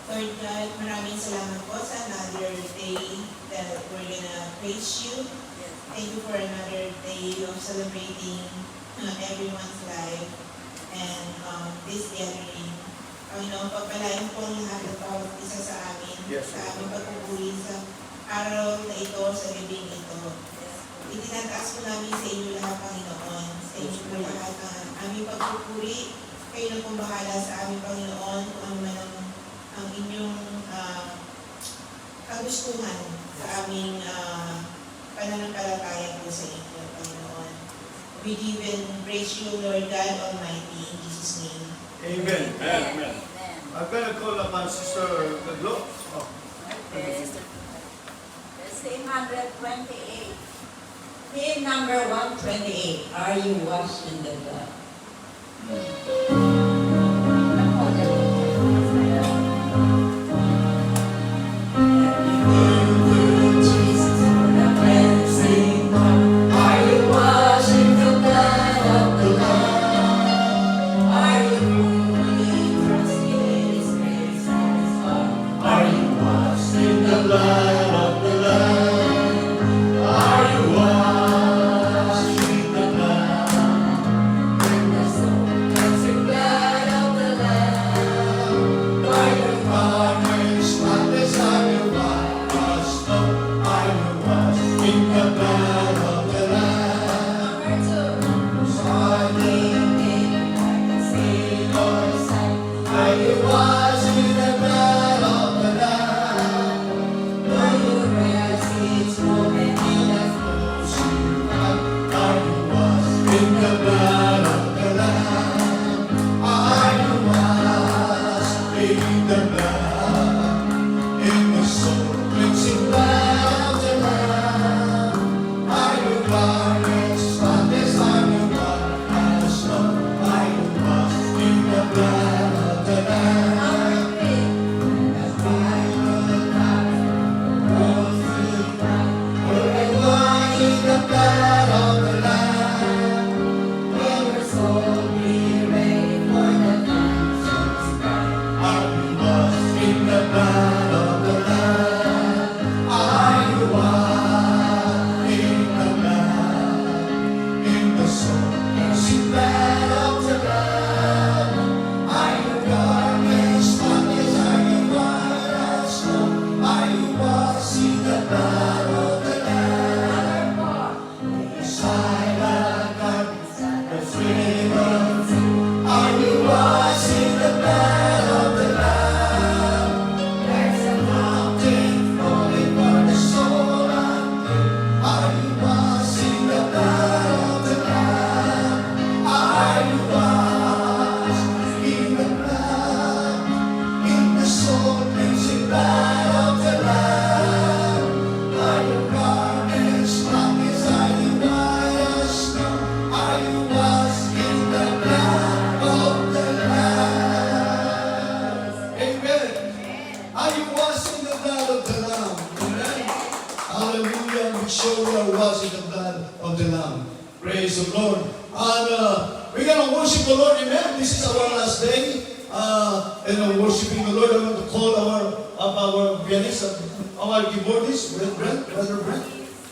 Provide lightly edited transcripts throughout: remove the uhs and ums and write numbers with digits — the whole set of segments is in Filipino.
Lord God, maraming salamat po sa another day that we're gonna praise you. Thank you for another day of celebrating everyone's life and this gathering. Panginoon, pagpalain po ang lahat ng bawat isa sa amin, sa aming pagpupuri sa araw na ito, sa gabing ito. Itinataas po namin sa inyo lahat, Panginoon. Sa inyo po lahat ang aming pagpupuri. Kayo na pong bahala sa aming Panginoon kung ano man ang inyong kagustuhan sa aming pananampalataya po sa inyo, Panginoon. We give and praise you, Lord God Almighty, in Jesus' name. Amen. Amen. I'm going to call upon Sister Glo. Okay. Verse 128. Hymn number 128. Are you washed in the blood?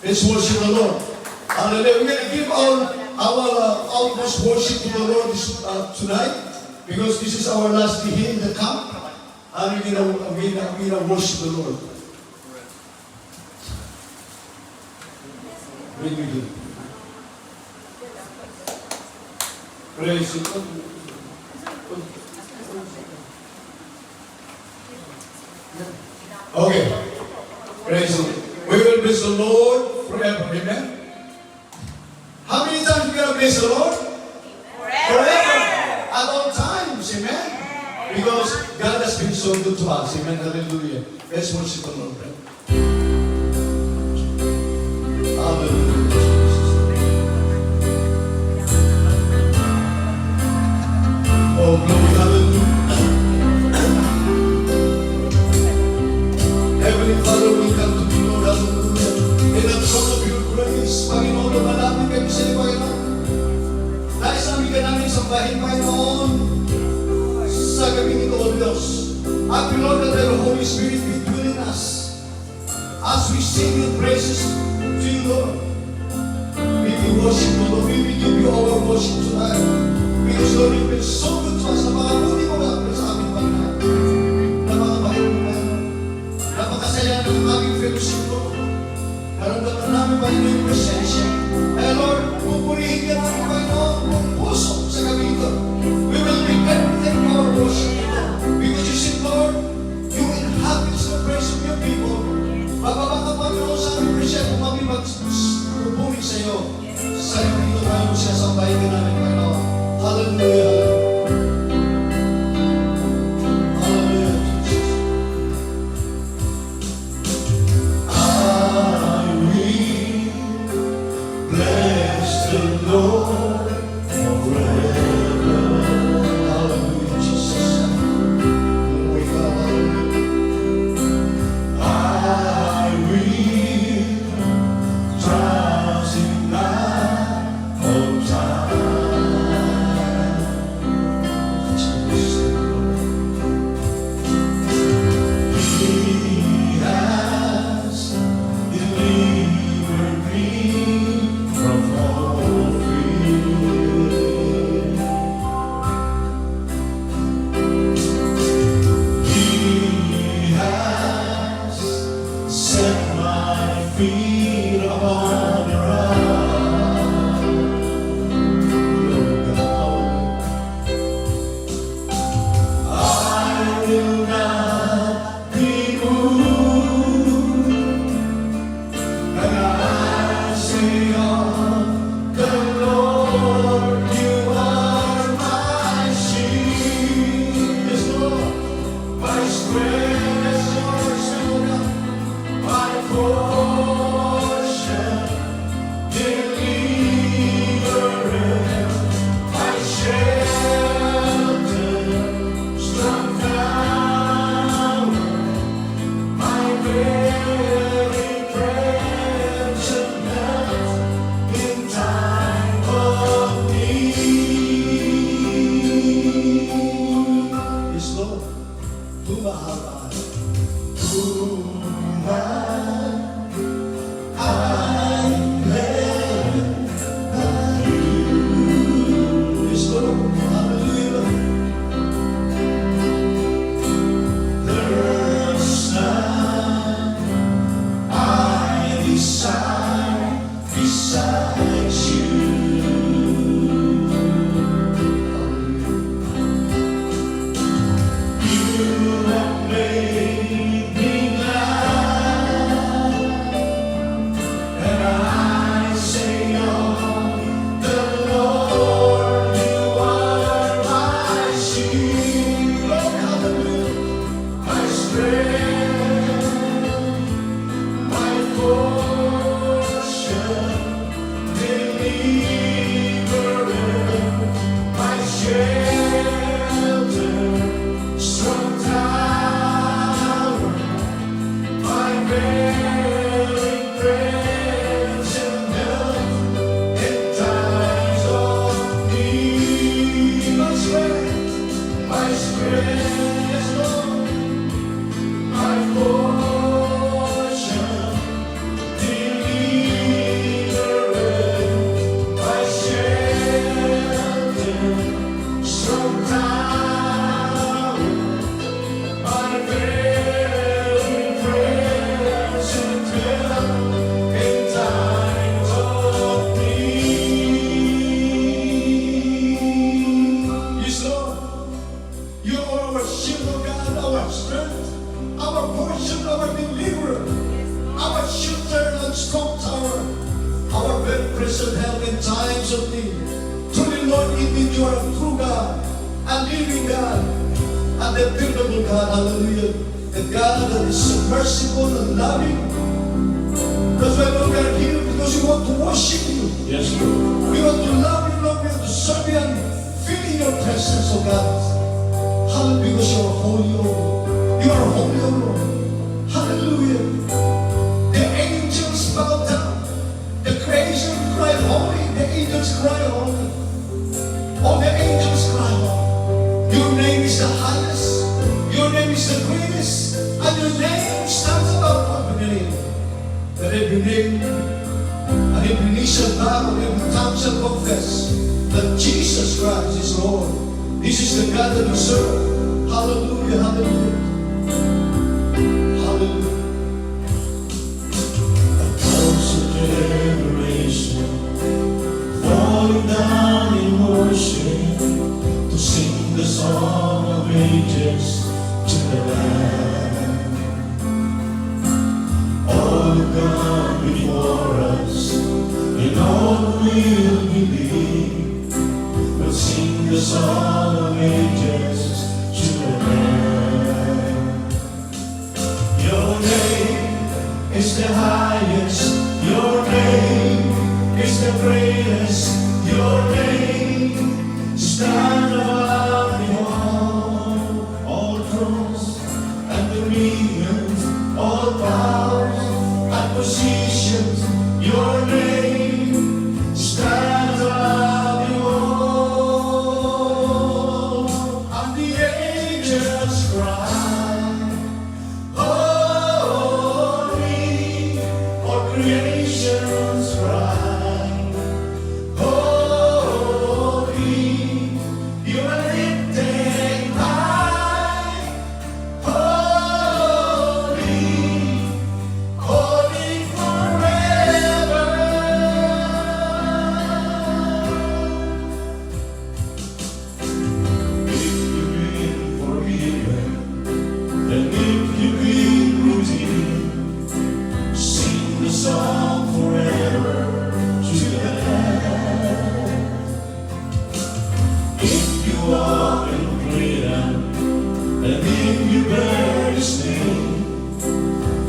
Let's worship the Lord. Hallelujah. We're going to give our utmost worship to the Lord tonight, because this is our last day here in the camp, and we're going to worship the Lord. Bring me here. Praise the Lord. Okay. Praise the Lord. We will bless the Lord forever. Amen. How many times we going to bless the Lord? Forever. At all times. Amen. Because God has been so good to us. Amen. Hallelujah. Let's worship the Lord. Hallelujah. Oh, glory. Hallelujah. Heavenly Father, we come to you, Lord. Hallelujah. In the throne of your grace, Panginoon, lumalapit kami sa iyo, Panginoon. Nais namin ka namin sambahin, Panginoon, sa gabing ito, O Diyos. At Lord, na tayo Holy Spirit be within us as we sing your praises to you, Lord. We worship you, Lord. We give you our worship tonight. Because, Lord, you've been so good to us. Napakabuti mo ba sa aming Panginoon? Napakabait mo, Panginoon. Napakasaya ng aming fellowship, Lord. Naramdaman namin, Panginoon, yung presensya. Kaya, Lord, pupurihin ka namin, Panginoon, kung puso sa gabi ito. We will make everything our worship. Because you said, Lord, you inhabit the praise of your people. Bababa ka, Panginoon, sa aming presensya kung kami magpupuri sa iyo. Sa iyo dito tayo siya sa bahay ka namin, Panginoon. Hallelujah. Hallelujah, Jesus. I will bless the Lord forever. Hallelujah, Jesus. Wake up, hallelujah. I will trust in God all time. He has delivered me from all fear. He has set my feet upon the rock. Lord God, I will not be moved, and I say on the Lord, you are my shield. Yes, Lord, my strength, yes, Lord, Lord, my portion, deliverer, my shelter, strong tower, my very present help in time of need. Yes, Lord, tumahal yes, Lord, hallelujah. There's none I desire besides you. You have made me glad, and I say, oh, the Lord, you are my shield. Lord, hallelujah. My strength, my portion, deliverer, my shelter, strong tower, my very present help in times of need. My strength, yes, Lord, my portion, deliverer, my shelter, strong tower, my very present help in times of need. Yes, Lord, you are our shield, O God, our strength, our portion, our deliverer, our shelter and strong tower, our very present help in times of need. Truly, Lord, indeed you are a true God, a living God, and dependable God, hallelujah. The God that is so merciful and loving. That's why, Lord, we are here because we want to worship you. Yes, Lord. We want to love you, Lord. We want to serve you and feel in your presence, oh God. Hallelujah, because you are holy, oh Lord. You are holy, oh Lord. Hallelujah. The angels bow down. The creation cry holy. The angels cry holy. All the angels cry holy. Your name is the highest. Your name is the greatest. And name, and every knee shall bow, and every tongue shall confess that Jesus Christ is Lord. This is the God that we serve. Hallelujah, hallelujah. Hallelujah. A thousand generations falling down in worship to sing the song of ages to the Lamb. All who come before us and all who will believe will sing the song of ages to the Lamb. Your name is the highest, your name is the greatest, your name stands above the all thrones and dominions, all powers and positions, your name stands above the all, and the angels cry, holy, all creations cry, holy, you are lifted high, holy, holy forever. If you've been forgiven, and if you've been redeemed, sing the song forever to the Lamb. If you walk in freedom, and if you bear His name,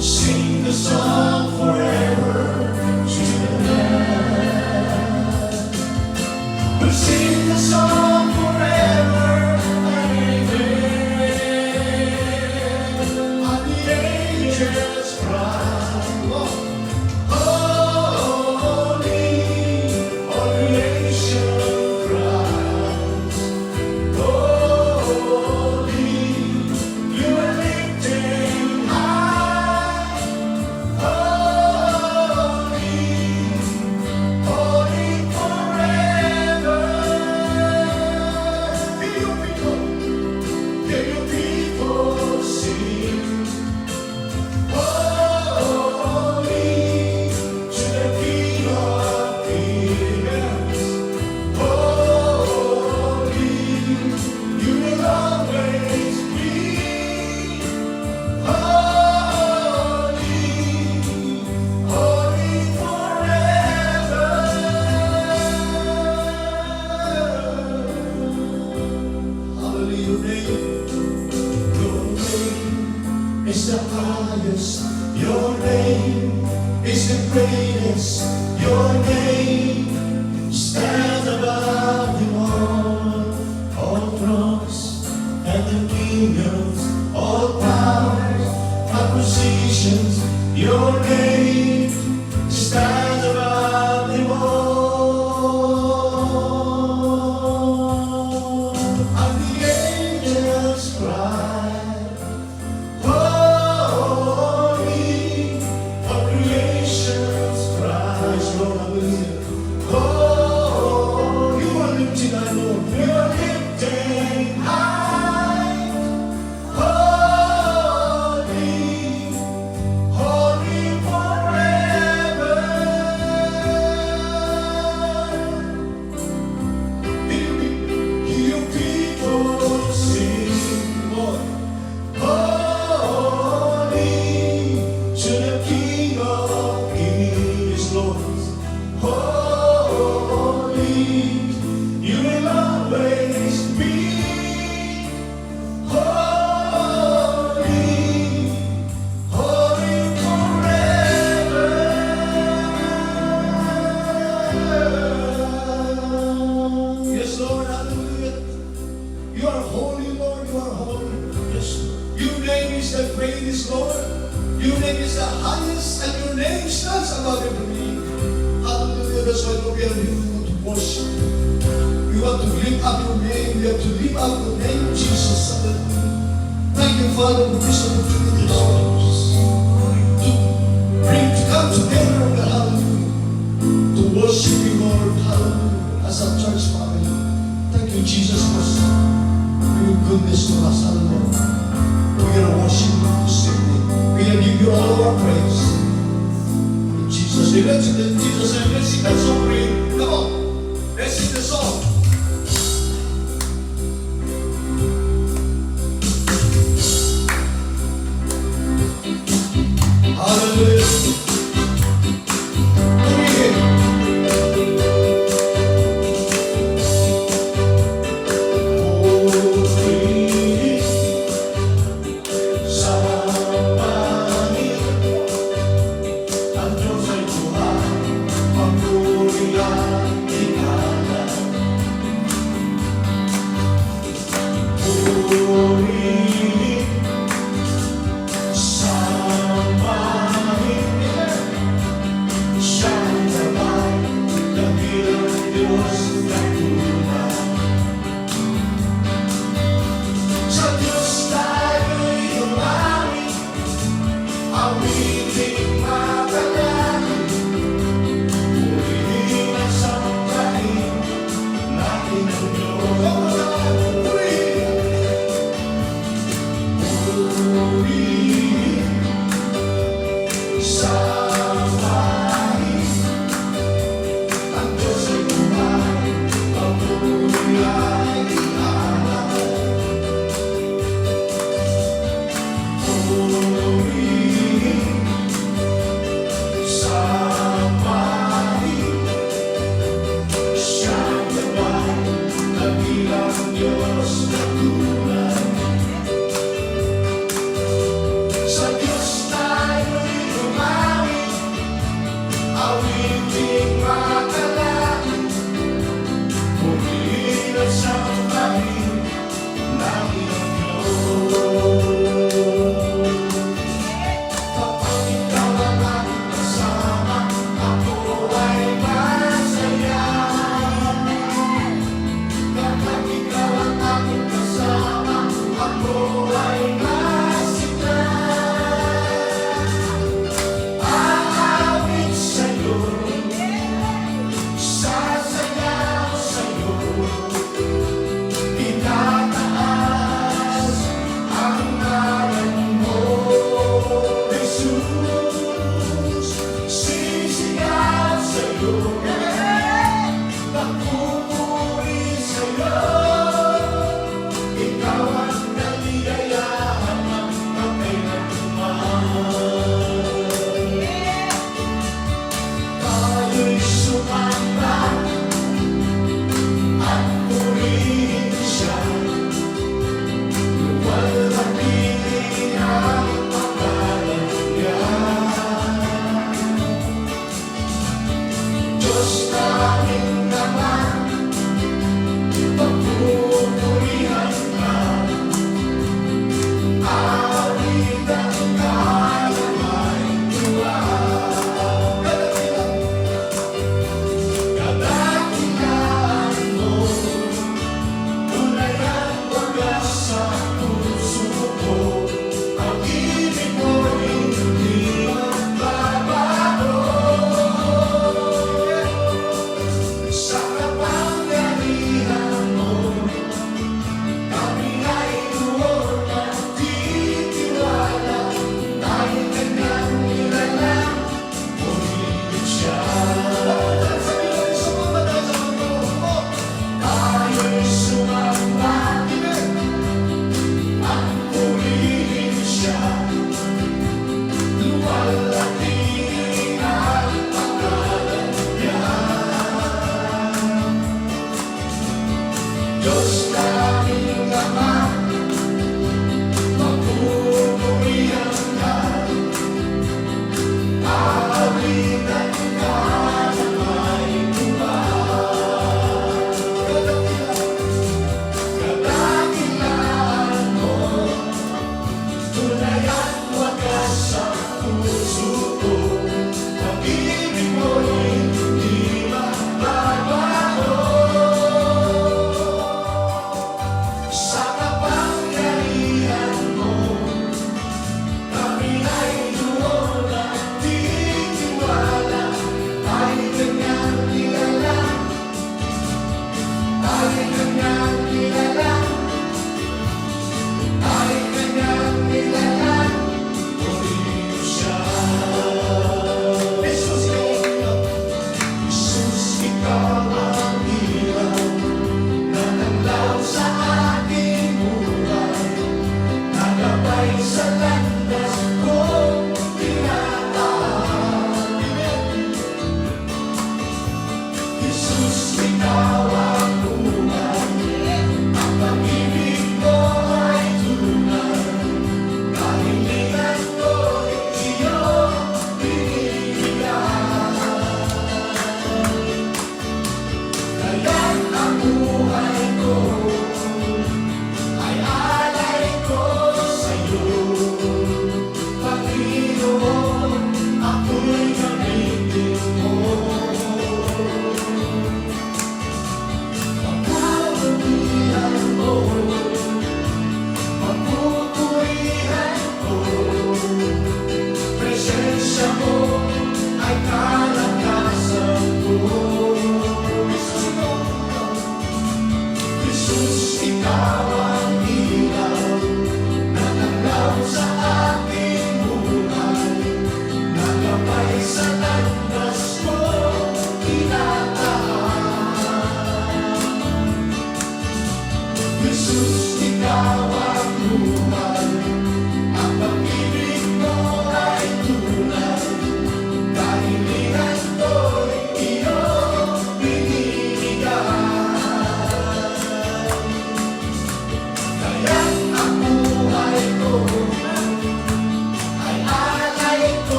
sing the song forever to the Lamb. We'll sing the song forever and amen. And the angels cry, holy, all creation cries, holy, you are lifted high, holy, holy forever. Hear your people sing, holy to the King of Kings, holy, you will always be, holy, holy forever. Hallelujah. Your name is the highest, your name is the greatest, your name stands above them all thrones and dominions, all powers and positions, your name stands above them all, and the angels cry, holy, all creations cries, Lord, hallelujah. Oh, you are lifted high, Lord, you are lifted high, holy, holy forever. Hear people sing, Lord, holy to the King of Kings, Lord, holy, you will always be, holy, holy forever. Yes, Lord, hallelujah. You are holy, Lord, you are holy. Yes, Lord. Your name is the greatest, Lord. Your name is the highest, and your name stands above every name. Hallelujah. That's why, Lord, we are here to worship. We want to lift up your name. We have to lift up the name of Jesus. Hallelujah. Thank you, Father, for this opportunity, Lord, to come together as a church family. Thank you, Jesus, for your goodness to us, our Lord. We're going to worship you this evening. We're going to give you all our praise. In Jesus' name, let's sing that song for you. Come on, let's sing the song. Hallelujah.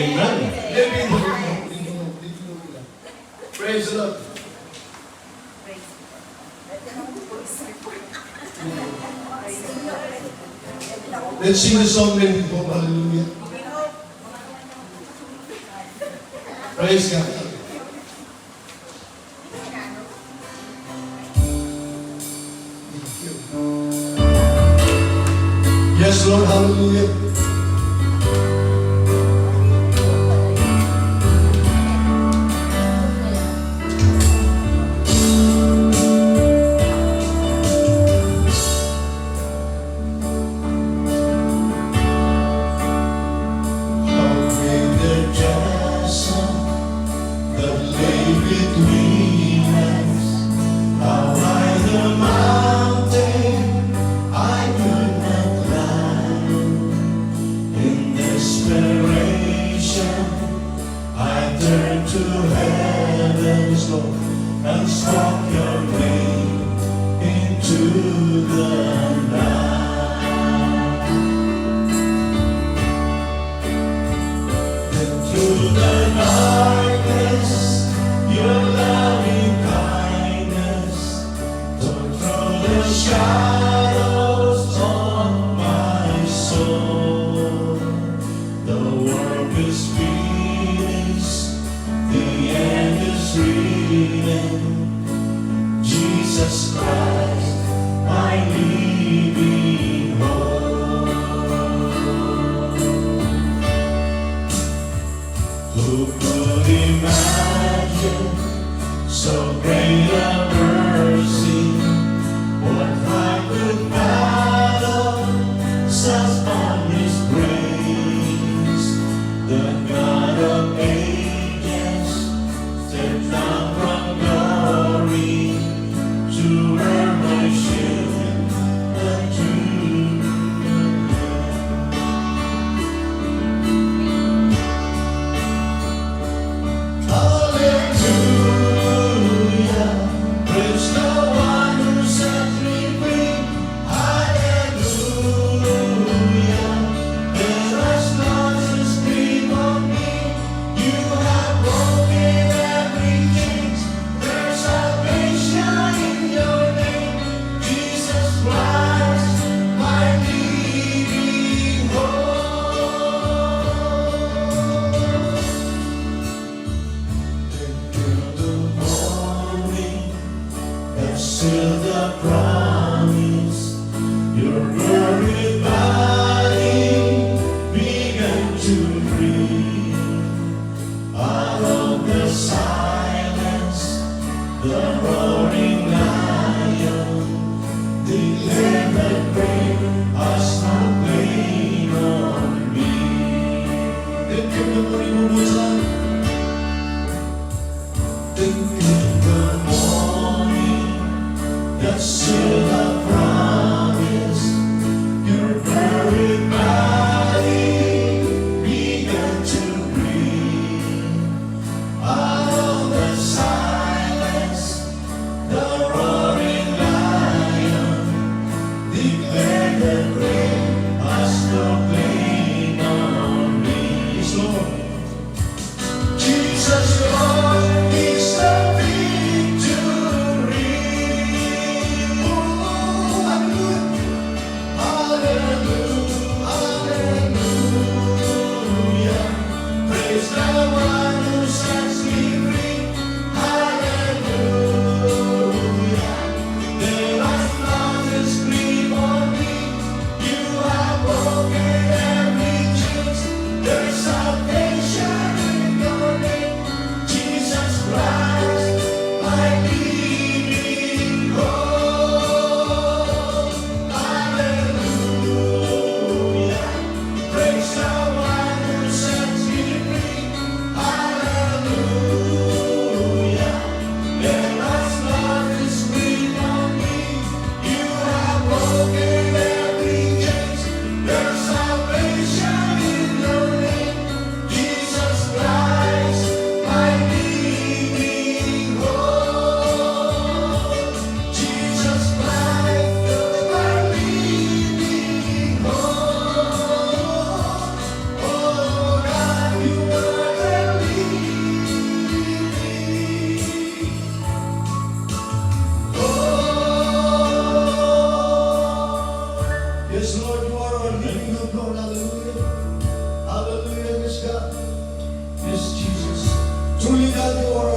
Amen. Praise the Lord. Let's sing the song then before. Hallelujah. Praise God. Yes, Lord, hallelujah. How great the chasm that lay between us, how high the mountain I could not climb. In desperation, I turned to heaven's Lord and spoke your name into the night. Through the darkness, your loving kindness tore through the shadows of my soul. The world is finished, the end is written. Jesus Christ, my living hope. Who could imagine so great a mercy? What heart could fathom such boundless grace? The God of ages stepped down from glory to earn my shame and to Hallelujah, praise the one.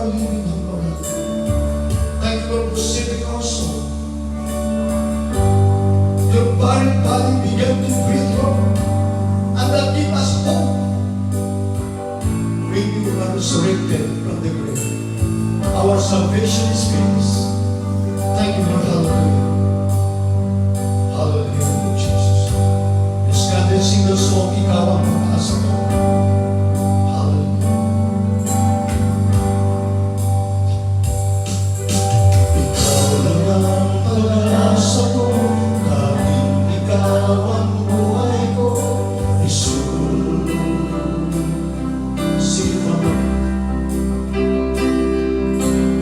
are living, Lord. Thank you, Lord, for saving our soul. Your body began to breathe, Lord, and that gave us hope when you were resurrected from the grave. Our salvation is finished. Thank you, Lord. Hallelujah. Hallelujah, Lord Jesus. Let's stand and sing the song, Ikaw ang pag-asa ko. Hallelujah. Ikaw lang ang pag-asa ko, laging ikaw ang buhay ko, Jesus. Sino man,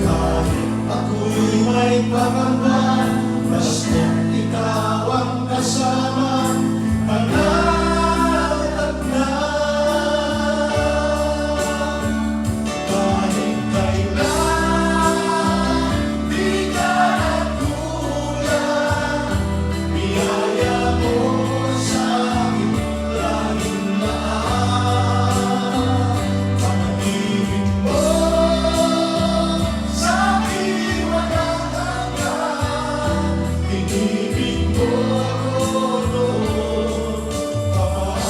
kahit ako'y may pangamba, basta't ikaw ang kasama, panatag na. Kahit kailan, di ka nagkulang, biyaya mo sa akin laging laan. Pag-ibig mo sa akin walang hanggan, inibig mo ako noon pa man.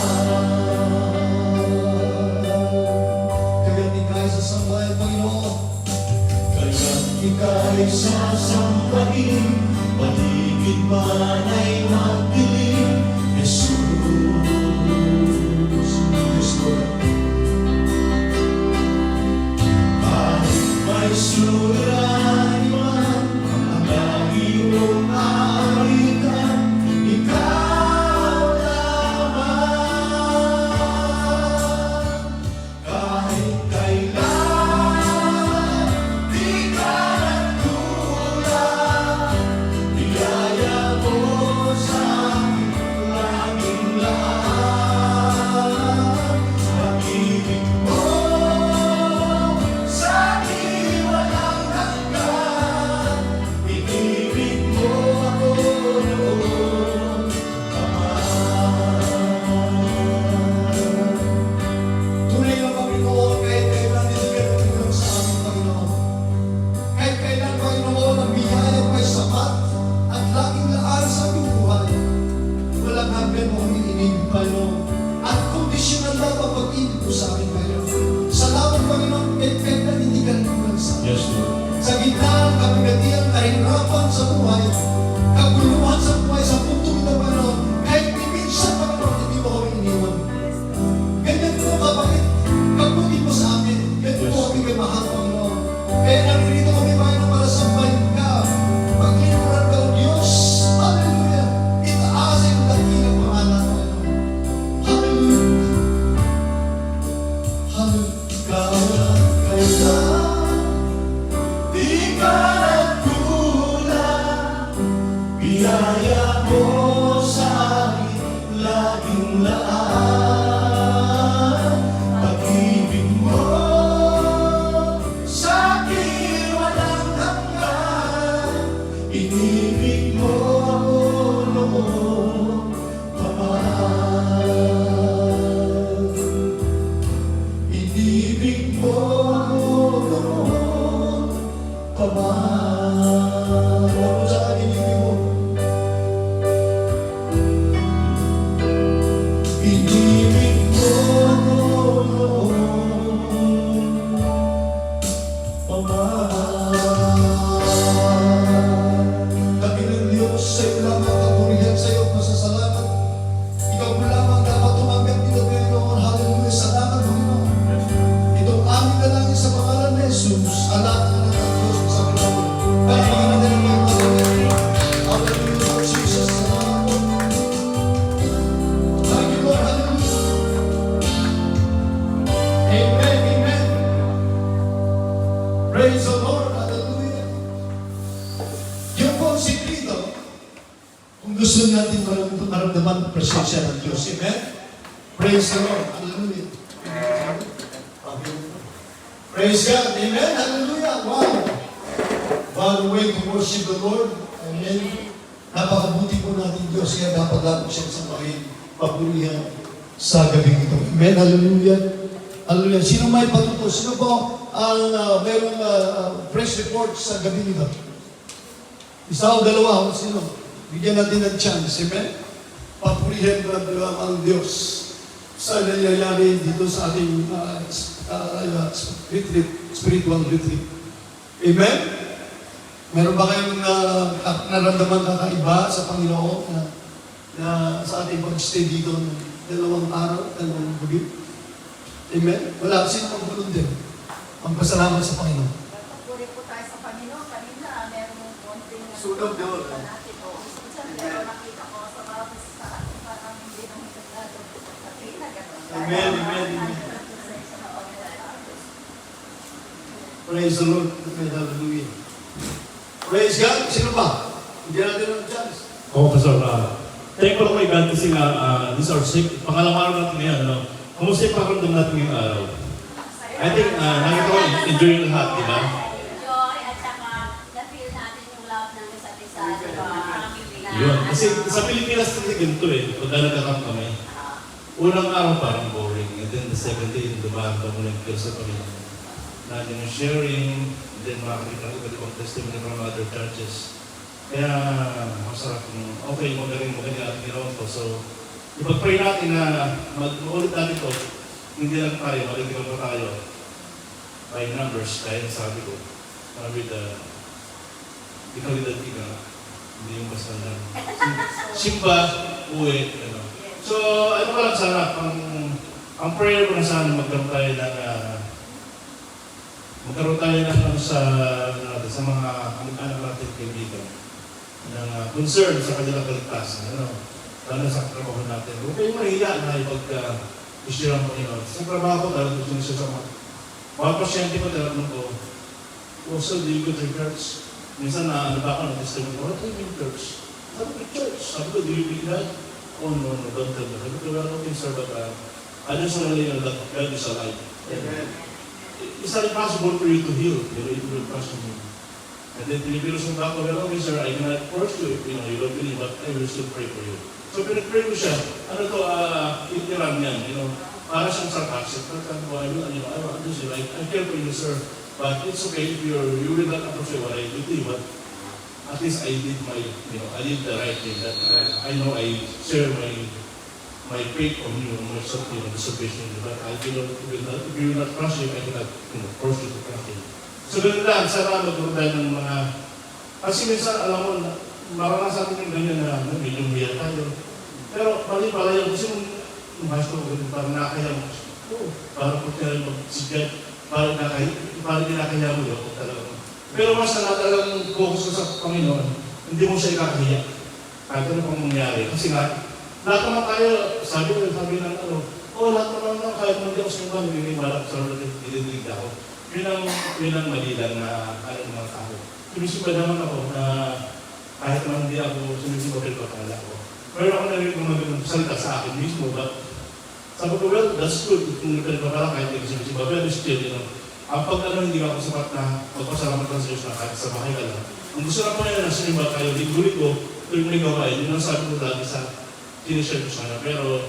Kaya't ika'y sasambahin, Panginoon. Kaya't ika'y sasambahin, paligid man ay magdilim, Jesus. Kristo. Kahit may suliranin man ang iyong aaritan, ikaw lamang. Kahit kailan, di ka nagkulang, biyaya mo sa akin laging laan. Pag-ibig mo sa akin walang hanggan, inibig mo ako noon pa man. Tunay na Panginoon, kahit kailan hindi ka nagkulang sa amin, Panginoon. Kahit kailan, Panginoon, ang biyaya mo ay sapat at laging laan sa aming buhay. Walang hanggan mo kami inibig, Panginoon. At kondisyonan lang ang pag-ibig mo sa amin, Panginoon. Salamat, Panginoon, kahit kailan hindi ka nagkulang sa amin. Yes, Lord. Sa gitna ng kabigatian, kahirapan sa buhay, kaguluhan sa buhay, sa puntong ito, Panginoon, kahit minsan, Panginoon, hindi mo kami iniwan. Ganyan po kabait, pagbuti mo sa amin, ganyan po kami kay mahal, Panginoon. Kaya naririto kami, Panginoon, para sambahin ka, paglingkuran ka, O Diyos. Hallelujah! Itaas ay ang dakilang pangalan, Panginoon. Hallelujah! Hallelujah! Kailan, di ka nagkulang, biyaya mo sa akin laging laan. Pag-ibig mo sa akin walang hanggan, inibig mo ako noon pa man. Inibig mo ako noon pa man. Ano sa akin inibig mo? Inibig mo ako noon pa man. Dakilang Diyos, sa'yo lamang kapurihan, sa'yo pasasalamat. Ikaw mo lamang dapat tumanggap dito, Panginoon. Hallelujah. Salamat, Panginoon. Itong aming dalangin sa pangalan ni Jesus, alam na ng Diyos sa Panginoon. Pagpangin na ng mga Panginoon. Hallelujah, Lord Jesus. Salamat, Lord. Thank you, Lord. Hallelujah. Amen, amen. Praise the Lord. Hallelujah. Yun po ang sikreto kung gusto natin maramdaman ang presensya ng Diyos. Amen? Praise the Lord. Hallelujah. Praise God. Amen. Hallelujah. Wow. What a way to worship the Lord. Amen. Napakabuti po natin Diyos. Kaya dapat lang po siyang sambahin, papurihan sa gabi ito. Amen. Hallelujah. Hallelujah. Sino may patuto? Sino po ang merong press report sa gabi nito? Isa o dalawa, sino? Bigyan natin ng chance. Amen? Papurihin ko ang Diyos sa nangyayari dito sa ating retreat, spiritual retreat. Amen? Meron ba kayong naramdaman kakaiba sa Panginoon na sa ating pag-stay dito ng 2 araw, 2 gabi? Amen? Wala, sino magulong din? Magpasalamat sa Panginoon. Puri po tayo sa Panginoon. Kanina, meron konting Sunog doon. natin. O, pero nakita ko sa mga sa ating parang hindi naman kasado. Nakita gano'n. Amen, amen, amen. Praise the Lord. Amen, hallelujah. Praise God. Sino ba? Hindi natin ang chance. Oo, Pastor. Thankful ako kay God kasi nga, this is our pangalawang araw natin ngayon. Ano? Kumusta yung pakiramdam natin ngayong araw? I think, nakita ko, enjoy yung lahat, di ba? Joy at saka na-feel natin yung love ng isa't isa, di ba? Yun. Kasi sa Pilipinas kasi ganito eh, pagka nagkakam kami, unang araw parang boring. And then the second day, dumaan ka muna yung feel sa Panginoon. Natin yung sharing, and then makakita ng iba't ibang testimony from other churches. Kaya, masarap yung, okay, magaling ating ginawa ko. So, ipag-pray natin na mag-ulit natin ito, hindi lang tayo, magiging pa tayo by numbers, kaya sabi ko, with the ikalidad ika, hindi yung basta lang. Simba, uwi, ano. So, ano ba lang sana, ang prayer ko na sana magkaroon tayo ng sa mga anak natin kaibigan ng concern sa kanilang kaligtasan. Lalo sa trabaho natin. Huwag kayong mahiya na ipag-isira ang Panginoon. Sa trabaho ko, talagang gusto niya sa mga pasyente ko, talagang ko, so do you go to church? Minsan ba ako ng-testimony, what do you mean church? Sabi ko, church. Sabi ko, do you mean that? Oh, no, don't tell me. Sabi ko, well, okay, sir, but I just want to let you know that God is alive. It's not impossible for you to heal, pero it will trust me. And then, tinipilos ng bako, well, okay, sir, I cannot force you if you don't believe, but I will still pray for you. So, pinag-pray ko siya, itiram yan, para siyang sarcastic. But I just say, I care for you, sir, but it's okay if you will not appreciate what I did, but at least I did I did the right thing. That I know I share my faith on you, my the salvation. But I if you will not trust him, I cannot force you to trust him. So, ganun lang, sana magkaroon tayo ng mga, kasi minsan, alam mo, maranasan natin yung ganyan na medyo umiyak tayo. Pero mali pala yung kasi yung maestro ko ganun, parang nakakaya mo. Parang kung kaya magsigat, parang kinakaya mo yun. Pero mas talagang focus ka sa Panginoon, hindi mo siya ikakahiya. Kahit ano pang mangyari. Kasi nga, lahat naman tayo, sabi ng lahat naman kahit hindi ako sumba, naniniwala ko sa Lord, dinidilig ako. Yun ang mali lang na mga tao. Sumisipa naman ako na kahit naman hindi ako sumisipa pero pakala ko. Pero ako narinig mga salita sa akin mismo, but sabi ko, well, that's good. Kung nagpapala kahit hindi ko sumisipa, pero still, ang hindi ako sapat na magpasalamat ng Diyos na kahit sa bahay ka lang. Ang gusto na po na sinimba kayo, linggulit ko, tuwing may gawain, yun ang sabi ko dati sa sinishare ko sana. Pero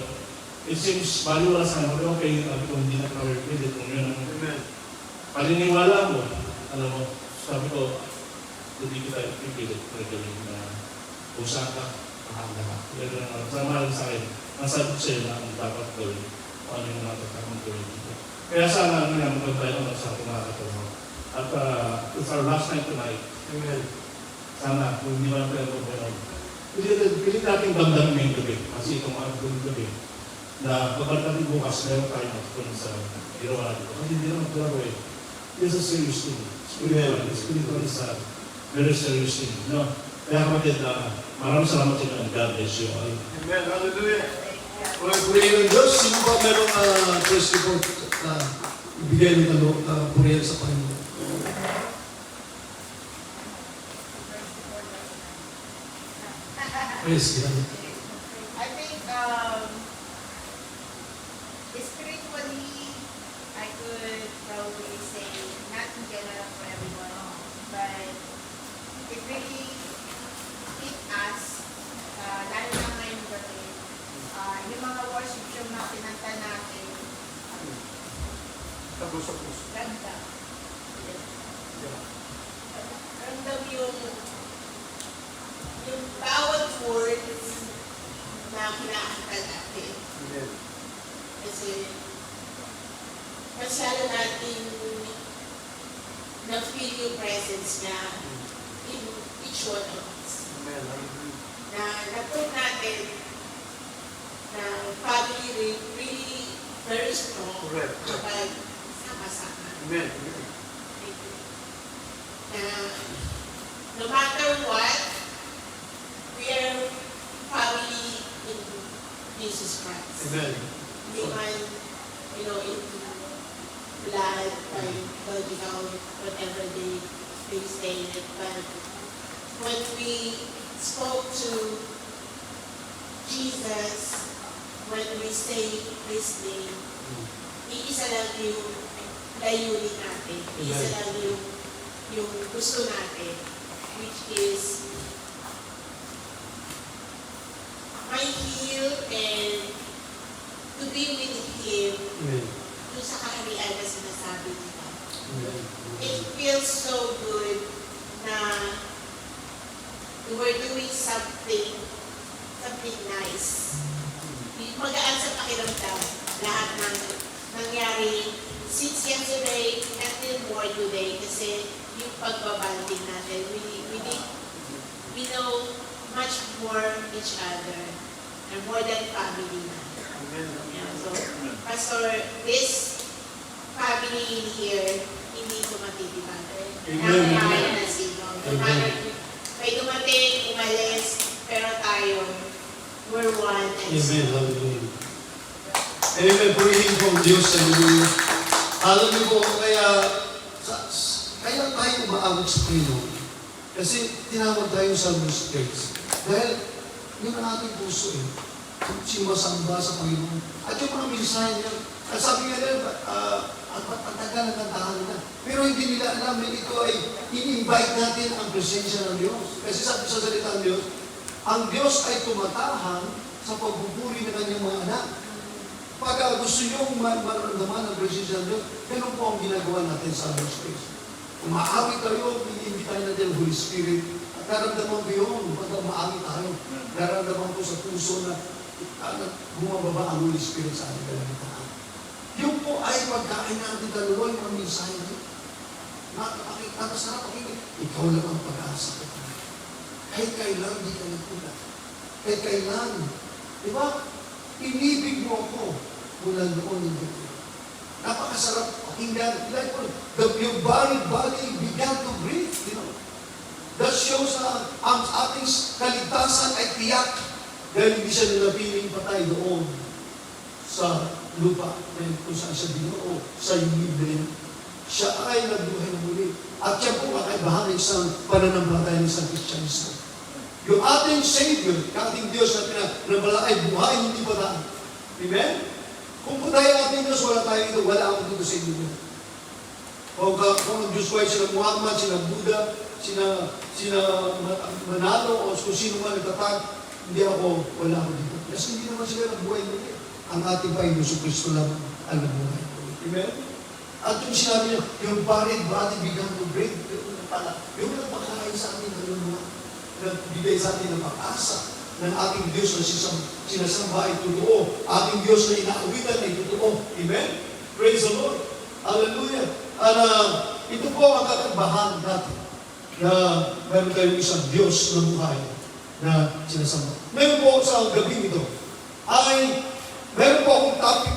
it seems, baliwala sana, okay, sabi ko, hindi na ka-repeated kung yun ang paniniwala mo, sabi ko, hindi kita ipipilit na kung saan ka, mahal ka. Sama rin sa akin, nasabi ko sa'yo na ang dapat gawin, kung ano yung natatakang gawin dito. Kaya sana, magkakaroon tayo sa ating mga katrabaho. At it's our last night tonight. Amen. Sana, kung hindi ba natin magkakaroon. Pilit natin damdamin ngayong gabi, kasi itong gabi, na pagkat natin bukas, meron tayo matutunan sa ginawa natin. Kasi hindi naman talaga eh. It's a serious thing. Spiritual is a very serious thing. Kaya kapatid, maraming salamat sa inyo and God bless you. Amen. Hallelujah. Purihin ng Diyos, sino ba merong press report na ibigay ng purihin sa Panginoon? Praise God. I think spiritually, I could probably say not in general for everyone, but it really hit us, lalo na ngayong gabi. Yung mga worship yung mga pinanta natin, Ramdam. Ramdam yung bawat words na kinakanta natin. Kasi masyado natin na-feel yung presence niya in each one of us. Na na-prove natin na family really very strong kapag sama-sama. Na no matter what, we are family in Jesus Christ. Hindi man, in blood, biological, whatever they say it. But when we spoke to Jesus, when we say His name, iisa lang yung layunin natin. Iisa lang yung gusto natin, which is my heal and to be with Him doon sa kaharian na sinasabi nila. It feels so good na we're doing something nice. Magaan sa pakiramdam lahat ng nangyari since yesterday until more today kasi yung pagbabanding natin, we know much more each other and more than family na. Yeah, so, Pastor, this family in here, hindi ko matitipan. Nakakaya na sino. No matter, may dumating, umalis, pero tayo, we're one and Amen. Hallelujah. Amen. Purihin po ang Diyos. Hallelujah. Alam niyo po, kaya tayo umaawit sa Panginoon. Kasi tinawag tayo sa mistakes. Dahil yun ang ating puso eh. Simasamba sa Panginoon. At yung mga mensahe niya, at sabi nga nila, ang tagal ng kantahan nila. Pero hindi nila alam na ito ay in-invite natin ang presensya ng Diyos. Kasi sabi sa salita ng Diyos, ang Diyos ay tumatahan sa pagbuburi ng kanyang mga anak. Pag gusto nyo maramdaman ang presensya ng Diyos, ganun po ang ginagawa natin sa Holy Spirit. Umaawit tayo, i-invite natin ang Holy Spirit. At naramdaman ko yun, pag umaawit tayo, naramdaman ko sa puso na bumababa ang Holy Spirit sa ating kalamitan. Yung po ay pagkain natin kaluluwa, yung mga mensahe niyo. Nakasarap pakinggan. Ikaw lang ang pag-asa ko. Kahit kailan, di ka nagkulat. Kahit kailan. Di ba? Inibig mo ako mula noon ng gabi. Napakasarap pakinggan. Like, your body began to breathe. You know? That shows na ang ating kaligtasan ay tiyak. Dahil hindi siya nalapiling patay doon sa lupa. Dahil kung saan siya dinoo sa Biblia. Siya ay nagbuhay na muli. At siya po kakaibahan ng isang pananampalataya ng isang Kristyanismo. Yung ating Savior, ating Diyos na pinagbalay buhay, hindi ba tayo? Amen? Kung po tayo ating Diyos, wala tayo dito, wala ako dito sa inyo. Kung ang Diyos ko ay sila Muhammad, sila Buddha, sila Manalo, o kung sino man nagtatag, hindi ako, wala ako dito. Kasi hindi naman sila nagbuhay muli. Ang ating Panginoon sa Kristo lang ang nagbuhay muli. Amen? At yung sinabi niya, yung body began to break. Yung nagpakain sa atin ng mga nagbigay sa atin ng pag-asa ng ating Diyos na sinasamba ay totoo. Ating Diyos na inaawitan ay totoo. Amen? Praise the Lord. Hallelujah. At ito po ang kakaibahan natin na meron tayong isang Diyos na buhay na sinasamba. Meron po sa gabi ito ay meron po akong topic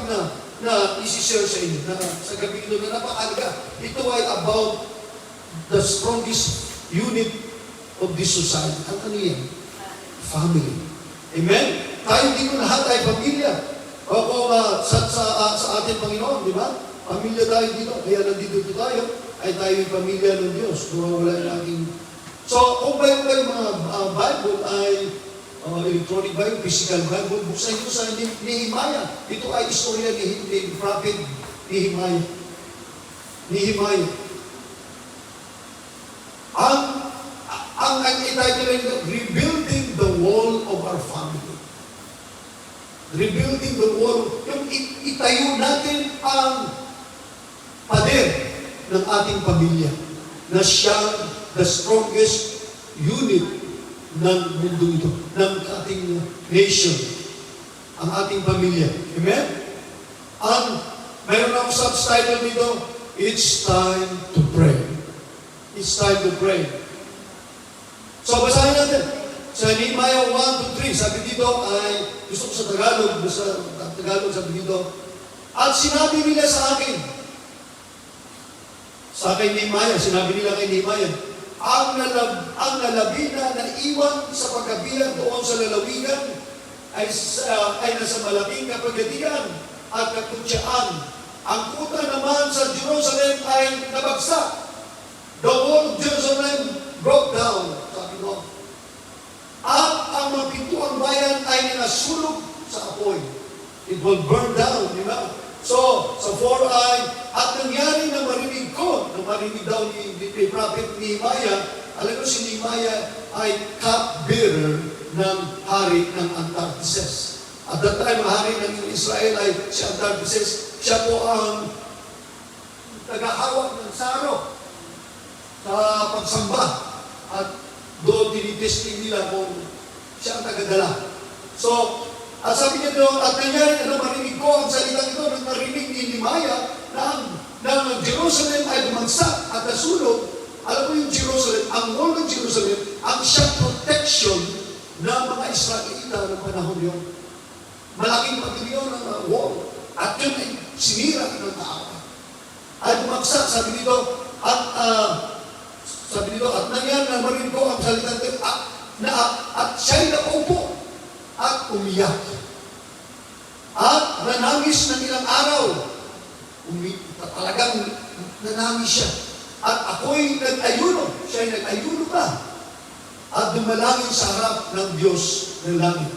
na isi-share sa inyo na sa gabi ito na napakalaga. Ito ay about the strongest unit of this society. Ano yan? Family. Amen? Tayo dito lahat ay pamilya. O sa ating Panginoon, di ba? Pamilya tayo dito. Kaya nandito tayo, ay tayo yung pamilya ng Diyos. Wala yung ating... So, kung ba yung mga Bible ay electronic Bible, physical Bible, buksan nyo sa Nehemiah. Ito ay istorya ni Prophet Nehemiah. Nehemiah. Ang ititle ay Rebuilding the Wall of Our Family. Rebuilding the wall. Yung itayo natin ang pader ng ating pamilya, na siya the strongest unit ng mundo ito, ng ating nation, ang ating pamilya. Amen? Ang mayroon akong subtitle nito, It's Time to Pray. It's time to pray. So, basahin natin. Sa Nehemiah 1-3, sabi dito ay, gusto ko sa Tagalog, sabi dito, at sinabi nila sa akin Nehemiah, sinabi nila kay Nehemiah, ang lalabi na naiwan sa pagkabilang doon sa lalawigan ay nasa malaking kapagatian at kaputyaan. Ang kuta naman sa Jerusalem ay nabagsak. The wall of Jerusalem broke down, sabi ko. At ang mga pintuang bayan ay nasunog sa apoy. It will burn down, di ba? So, sa 4 ay, at nangyari na marinig daw ni Prophet Nehemiah, alam ko si Nehemiah ay cup-bearer ng hari ng Antarctises. At that time, ang hari ng Israel ay si Antarctises. Siya po ang tagahawak ng saro sa pagsamba. At doon tinitesting nila kung siya ang tagadala. So, at sabi niya doon, at nangyari na marinig ko ang salitang ito nang marinig ni Nehemiah na ang Jerusalem ay bumagsak at nasunog. Alam mo yung Jerusalem, ang wall ng Jerusalem, ang siyang protection ng mga Israelita ng panahon yun. Malaking patilyon ng wall. At yun ay sinira ng tao. Ay bumagsak, sabi dito, at nangyari na marinig ko ang salitang ito, at siya'y nakaupo at umiyak. At nanangis ng ilang araw. Talagang nanangis siya. At ako'y nag-ayuno. Siya'y nag-ayuno pa. At dumalangin sa harap ng Diyos ng langit.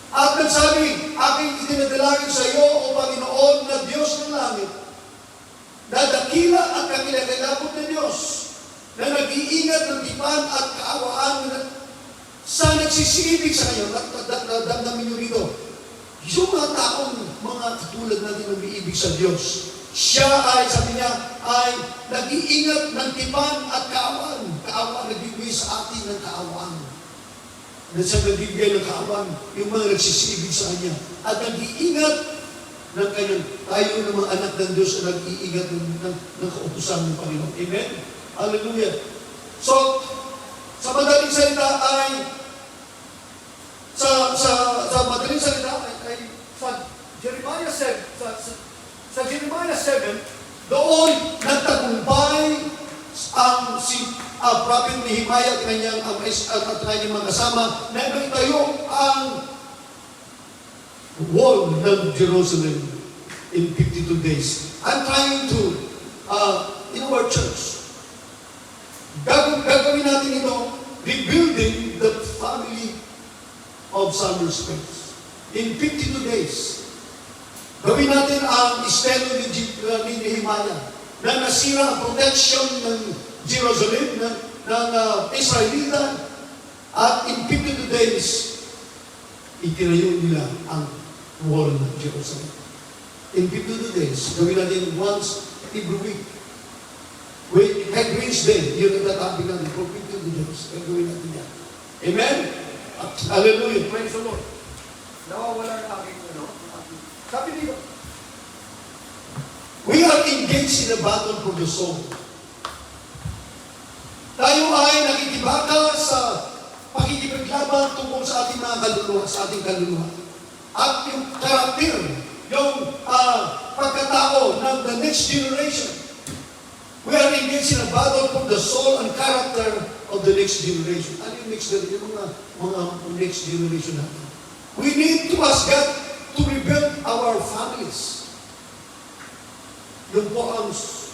At nagsabi, aking itinadalangin sa iyo, O Panginoon na Diyos ng langit, na dakila at kakilakilabot na Diyos, na nag-iingat ng tipan at kaawaan sa nagsisibig sa kayo. Damdamin nyo rito, yung mga taong mga katulad natin na umiibig sa Diyos, siya ay, sabi niya, ay nag-iingat ng tipan at kaawaan. Kaawaan, nagbibigay sa atin ng kaawaan. Na siya nagbibigay ng kaawaan, yung mga nagsisibig sa Kanya. At nag-iingat ng kanyang, tayo ng mga anak ng Diyos na nag-iingat ng kautusan ng Panginoon. Amen? Hallelujah. So, sa madaling salita ay sa madaling salita ay sa Jeremiah 7, doon nagtagumpay ang Prophet Nehemiah at kanyang mga kasama na itayo ang wall ng Jerusalem in 52 days. I'm trying to, in our church, gagawin natin ito, rebuilding the family of Summer Springs. In 52 days, gawin natin ang estilo ni Nehemiah na nasira ang protection ng Jerusalem, ng Israelita, at in 52 days, itinayo nila ang wall ng Jerusalem. In 52 days, gawin natin once every week. With Head Wednesday, yun ang tatabi natin for 52 days. Gawin natin yan. Amen? Hallelujah. Praise the Lord. Nawawala na aking Sabi dito, we are engaged in a battle for the soul. Tayo ay nakikibaka sa pakikipaglaban tungkol sa ating mga kaluluwa, sa ating kaluluwa. At yung karakter, yung pagkatao ng the next generation. We are engaged in a battle for the soul and character of the next generation. Ano yung next generation? Yung mga next generation natin. We need to ask God to rebuild our families. Yun po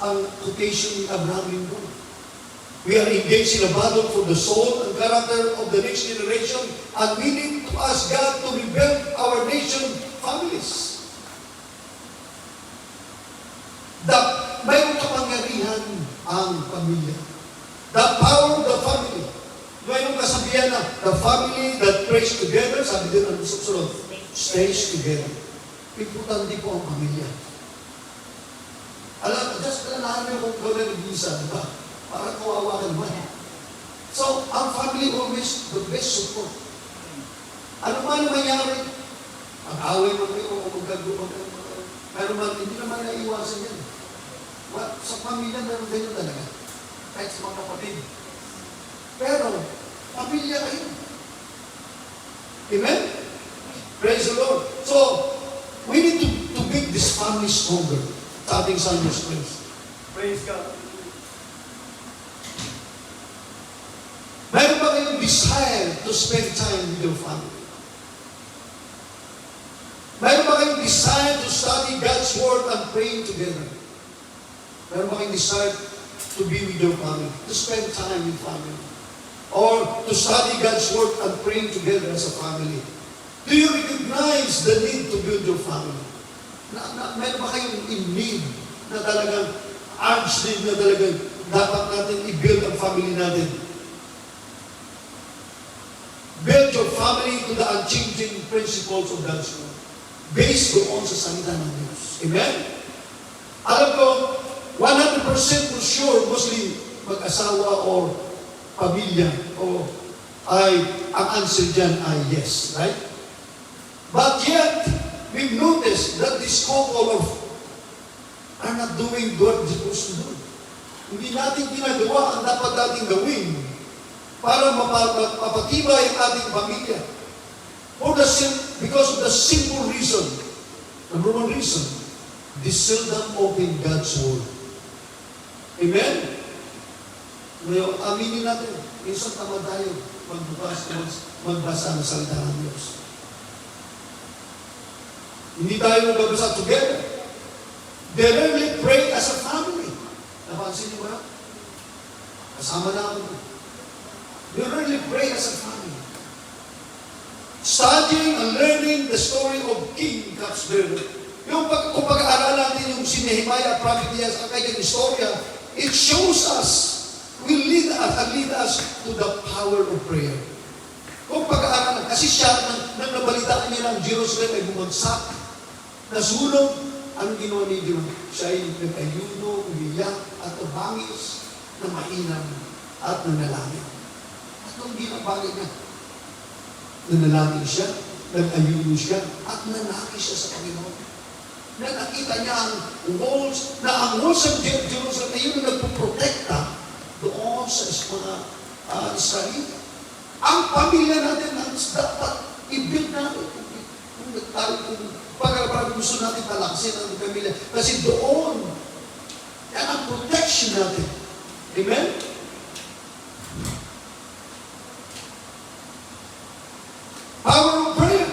ang quotation ni Abraham Lincoln. We are engaged in a battle for the soul and character of the next generation, and we need to ask God to rebuild our nation families. Mayroong kapangyarihan ang pamilya. The power of the family. Mayroong kasabihan na, the family that prays together, sabi din ang susunod, stays together. Importante po ang pamilya. Alam, just alalahan niyo kung gawin ng visa, di ba? Para kawawa ka naman. So, ang family always the best support. Ano man ang mangyari, mag-away mo kayo o magkagawa kayo, pero man, hindi naman naiwasan yan. Sa pamilya, meron ganyan talaga. Kahit sa mga kapatid. Pero, pamilya kayo. Amen? Praise the Lord. So, we need to make this family stronger. Sa ating Sunday Praise. Praise God. Meron ba kayong desire to spend time with your family? Meron ba kayong desire to study God's Word and praying together? Meron ba kayong desire to be with your family? To spend time with family? Or to study God's Word and praying together as a family? Do you recognize the need to build your family? Meron ba kayong in need na talagang urge need na talagang dapat natin i-build ang family natin? Build your family to the unchanging principles of God's Word. Based doon sa salita ng Diyos. Amen? Alam ko, 100% for sure, mostly mag-asawa or pamilya o ang answer dyan ay yes. Right? But yet, we've noticed that this couple are not doing what they're supposed to do. Hindi natin ginagawa ang dapat natin gawin para mapatibay ang ating pamilya. Because of the simple reason. Number one reason, they seldom open God's Word. Amen? Ngayon, aminin natin, minsan tamad tayo magbasa ng salita ng Diyos. Hindi tayo magbabasa together. They rarely pray as a family. Napansin niyo ba? Kasama na ako. They rarely pray as a family. Studying and learning the story of King Capsberg. Kung pag-aaral natin yung si Nehemiah, prophet niya sa kanyang istorya, it shows us, will lead us to the power of prayer. Kung pag-aaral, kasi siya, nang nabalitaan niya ng Jerusalem ay bumagsak, nasunog, anong ginawa ni Diyos? Siya ay nag-ayuno, umiyak, at nabangis, na mainam, at nanalangin. At ang ginabagay niya, nanalangin siya, nag-ayuno siya, at nanakis siya sa Panginoon. Na nakita niya ang walls ng Jerusalem na yun ang nagpuprotekta doon sa mga Israel. Ang pamilya natin dapat i-build natin. Pag gusto natin talaksin ang pamilya. Kasi doon, yan ang protection natin. Amen? Power of prayer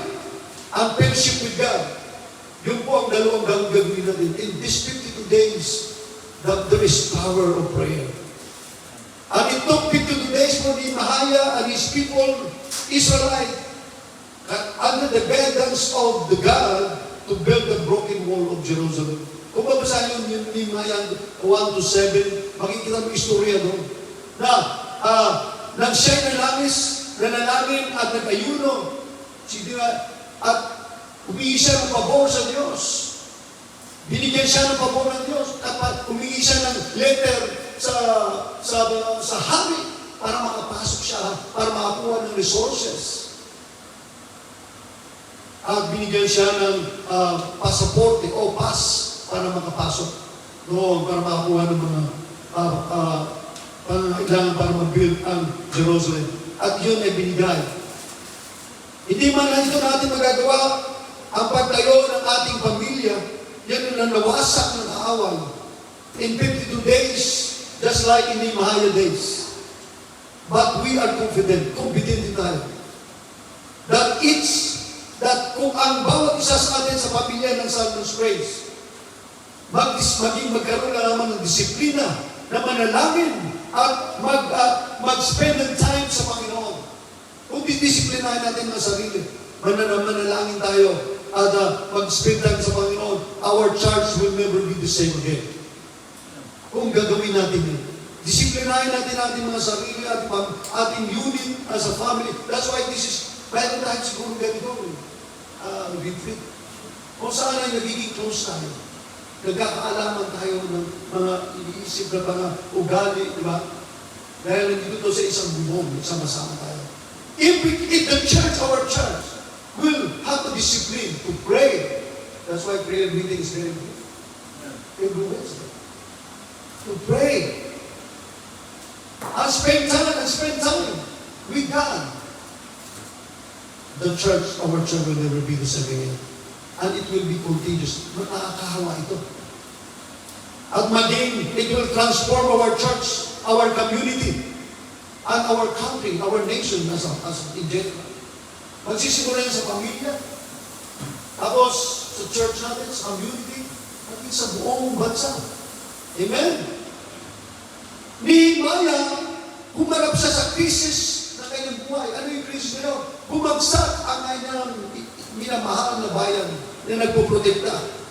and fellowship with God. Yun po ang dalawang gagawin natin. In these 52 days, that there is power of prayer. And it took 52 days for Nehemiah and his people, Israelite, under the guidance of the God, to build the broken wall of Jerusalem. Kung babasahin yung Nehemiah 1-7, makikita mo istorya doon. Na, nang siya'y nanalangin at nag-ayuno, at humingi siya ng pabor sa Diyos. Binigyan siya ng pabor ng Diyos. Dapat humingi siya ng letter sa hari para makapasok siya, para makakuha ng resources. At binigyan siya ng pasaporte o pass para makapasok doon, para makakuha ng mga pangangailangan para mag-build ang Jerusalem. At yun ay binigay. Hindi man lang ito natin magagawa ang pagtayo ng ating pamilya, yan ang nawasak ng kaaway. In 52 days, just like in Nehemiah days. But we are confident tayo, that kung ang bawat isa sa atin sa pamilya ng Sunday's Praise, magkaroon na naman ng disiplina na manalangin at mag-spend ng time sa Panginoon. Kung didisiplinahin natin ang sarili, manalangin tayo at mag-spend time sa Panginoon, our church will never be the same again. Kung gagawin natin yun. Disiplinahin natin ating mga sarili at ating unit as a family. That's why this is, meron tayo siguro ganito, retreat. Kung saan ay nagiging close tayo. Nagkakaalaman tayo ng mga iniisip na mga ugali, di ba? Dahil nandito sa isang bubong, sama-sama tayo. If the church, our church, will have a discipline to pray. That's why prayer meeting is very good. Every Wednesday. To pray. And spend time with God. The church, our church will never be the same again. And it will be contagious. Nakakahawa ito. At maging, it will transform our church, our community, and our country, our nation as in general. Magsisimula yan sa pamilya, tapos sa church natin, sa community, at sa buong bansa. Amen? Nehemiah, humarap siya sa krisis ng kanyang buhay. Ano yung krisis nila? Bumagsak ang kanyang minamahal na bayan na nagpoprotekta.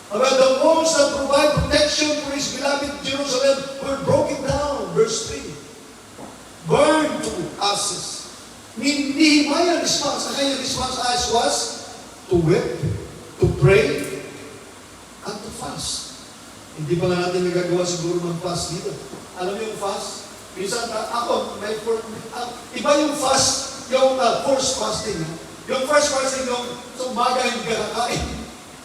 About the walls that provide protection for his beloved Jerusalem were broken down. Verse 3. Burned to ashes. Nehemiah's response, ang kanyang response was to weep, to pray, and to fast. Hindi pa nga natin nagagawa siguro mag-fast dito. Alam mo yung fast? Minsan, iba yung fast, yung forced fasting. Yung first fasting, yung sa umaga hindi ka kakain.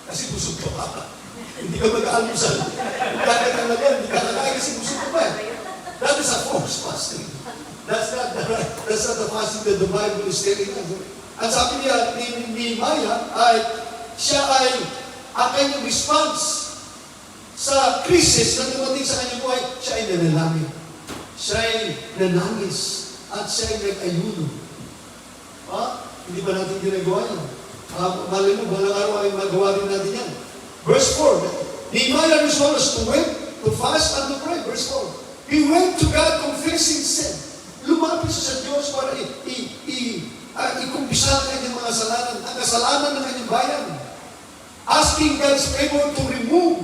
Kasi busog ka pa. Hindi ka mag-aalusan. Kaya ka na yan, hindi ka kakain kasi busog ka pa. That is a forced fasting. That's not the fasting that the Bible is telling us. At sabi niya, ni Nehemiah, ang kanyang response sa krisis na dumating sa kanyang buhay, siya ay nanalangin. Siya ay nanangis. At siya ay nag-ayuno. Hindi ba natin ginagawa yan? Malay mo, balang araw ay magawa rin natin yan. Verse 4, Nehemiah responds to weep, to fast, and to pray. Verse 4, he went to God confessing sin. Lumapit siya sa Diyos para ikumpisa ang kanyang mga kasalanan, ang kasalanan ng kanyang bayan. Asking God's favor to remove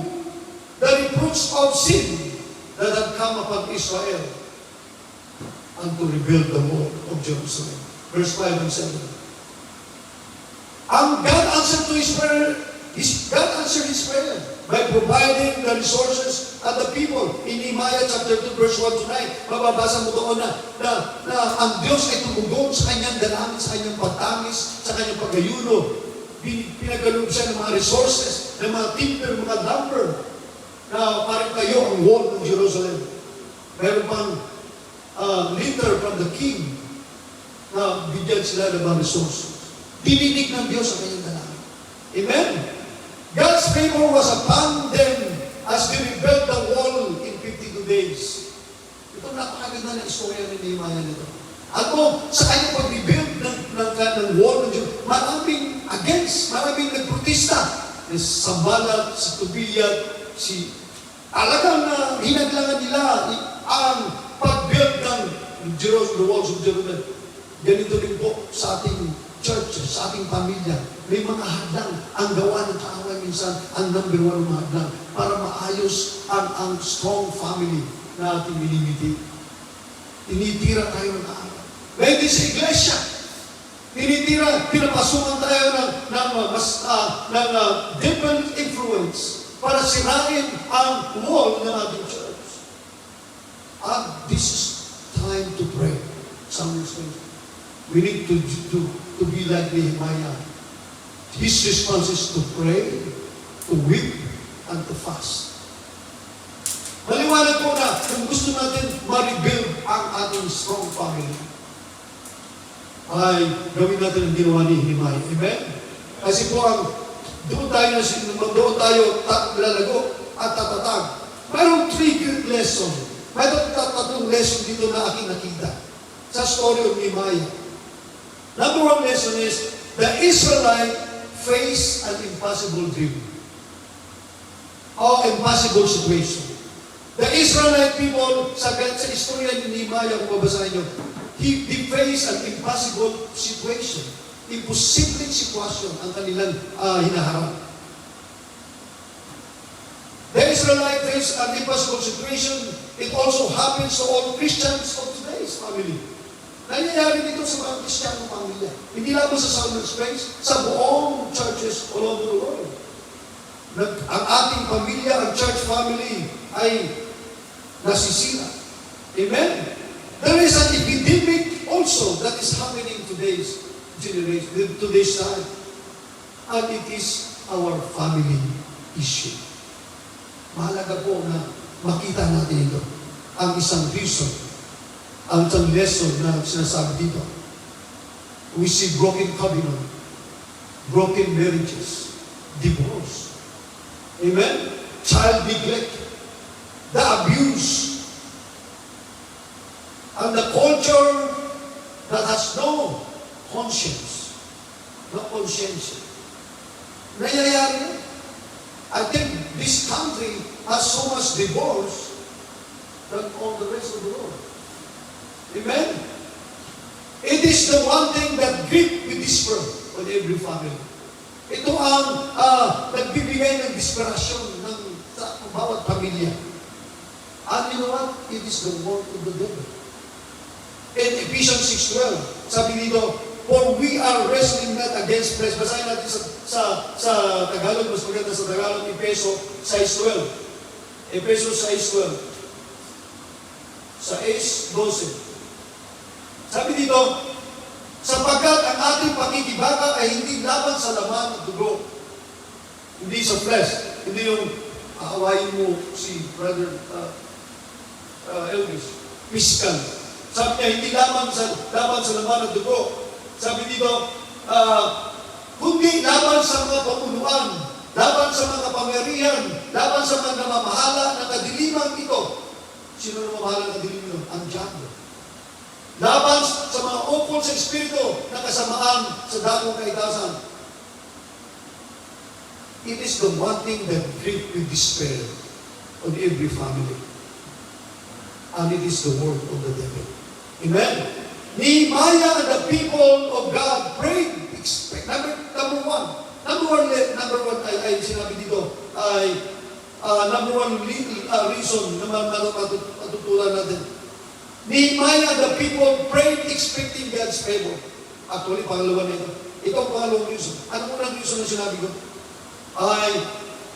the reproach of sin that had come upon Israel and to rebuild the wall of Jerusalem. Verse 5 and 7. And God answered his prayer by providing the resources and the people. In Nehemiah chapter 2 verse 1 to 9, mababasa mo doon na ang Diyos ay tumugon sa kanyang dalangin, sa kanyang pagtangis, sa kanyang pag-ayuno. Pinagkaloob siya ng mga resources, ng mga timber, mga lumber, na parang kayo ang wall ng Jerusalem. Meron pang leader from the king na bigyan sila ng mga resources. Dinidig ng Diyos ang kanyang dalangin. Amen? God's favor was upon them as they rebuilt the wall in 52 days. Ito napakaganda ng istorya ni Nehemiah nito. At sa kanyang pag-rebuild ng wall ng Diyos, maraming nagprotesta. Si Sanballat, si Tobiah, talagang hinaglangan nila ang pag-build ng Jerusalem, the walls of Jerusalem. Ganito rin po sa ating church, sa ating pamilya. May mga hadlang. Ang gawa ng kaaway minsan, ang number one mga hadlang para maayos ang strong family na ating minimiti. Tinitira tayo ng kaaway. Pwede sa iglesia. Pinapasukan tayo ng different influence para sirain ang wall ng ating church. And this is time to pray. Some we need to be like Nehemiah. His response is to pray, to weep, and to fast. Maliwanag po na kung gusto natin ma-rebuild ang ating strong family, ay gawin natin ang ginawa ni Nehemiah. Amen? Kasi po doon tayo lalago at tatatag. Mayroong 3 good lessons. Mayroong 3 lesson dito na aking nakita sa story of Nehemiah. Number 1 lesson is, the Israelite faced an impossible dream or impossible situation. The Israelite people, sa istorya ni Nehemiah, kung babasahin nyo, they faced an impossible situation. Imposibleng sitwasyon ang kanilang hinaharap. The Israelite faced an impossible situation. It also happens to all Christians of today's family. Nangyayari dito sa mga Kristiyanong pamilya. Hindi lamang sa Southern Springs, sa buong churches all over the world. ang ating pamilya, ang church family ay nasisira. Amen? There is an epidemic also that is happening today's generation, today's time. And it is our family issue. Mahalaga po na makita natin ito. Ang isang reason, ang isang lesson na sinasabi dito. We see broken covenant, broken marriages, divorce. Amen? Child neglect, the abuse, and the culture that has no conscience, no conscience. Nangyayari na. I think this country has so much divorce than all the rest of the world. Amen? It is the one thing that grip with despair on every family. Ito ang nagbibigay ng desperasyon sa bawat pamilya. And you know what? It is the work of the devil. In Ephesians 6:12, sabi dito, for we are wrestling not against flesh. Basahin natin sa Tagalog, mas maganda sa Tagalog, Efeso 6:12. Efeso 6:12. Sa 6:12. Sabi dito, sapagkat ang ating pakikibaka ay hindi laban sa laman at dugo. Hindi sa flesh. Hindi yung aawayin mo si Brother Elvis. Physical. Sabi niya, hindi laban sa laman at dugo. Sabi dito, kundi laban sa mga pamunuan, laban sa mga pamirihan, laban sa mga namamahala ng kadiliman ito. Sino namamahala ng kadiliman ito? Ang diablo. Laban sa mga upol sa Espiritu na kasamaan sa dakong kaitasan. It is the one thing that grip with despair on every family. And it is the work of the devil. Amen? Nehemiah and the people of God prayed, expect. Number one ay sinabi dito, ay number one reason na matutulan natin. Nehemiah and the people prayed expecting God's favor. Actually, pangalawa na ito. Ito ang pangalawang reason. Ano unang reason na sinabi ko? Ay,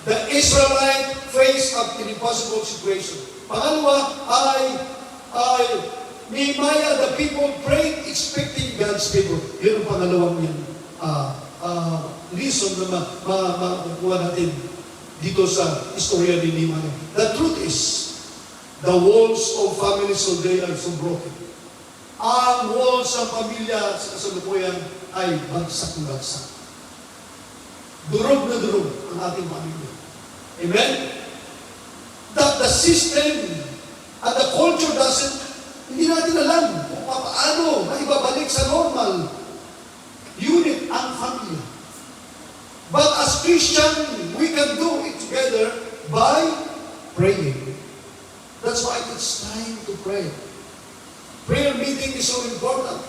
the Israelite faced an impossible situation. Pangalawa ay Nehemiah, the people prayed expecting God's favor. Yun ang pangalawang yan. Reason na makukuha natin dito sa istorya ni Nehemiah. The truth is, the walls of families today are so broken. Ang walls ng pamilya sa kasalukuyan ay bagsak-bagsak. Durog na durog ang ating pamilya. Amen? That the system and the culture hindi natin alam kung paano maibabalik sa normal unit ang pamilya. But as Christian, we can do it together by praying. That's why it's time to pray. Prayer meeting is so important.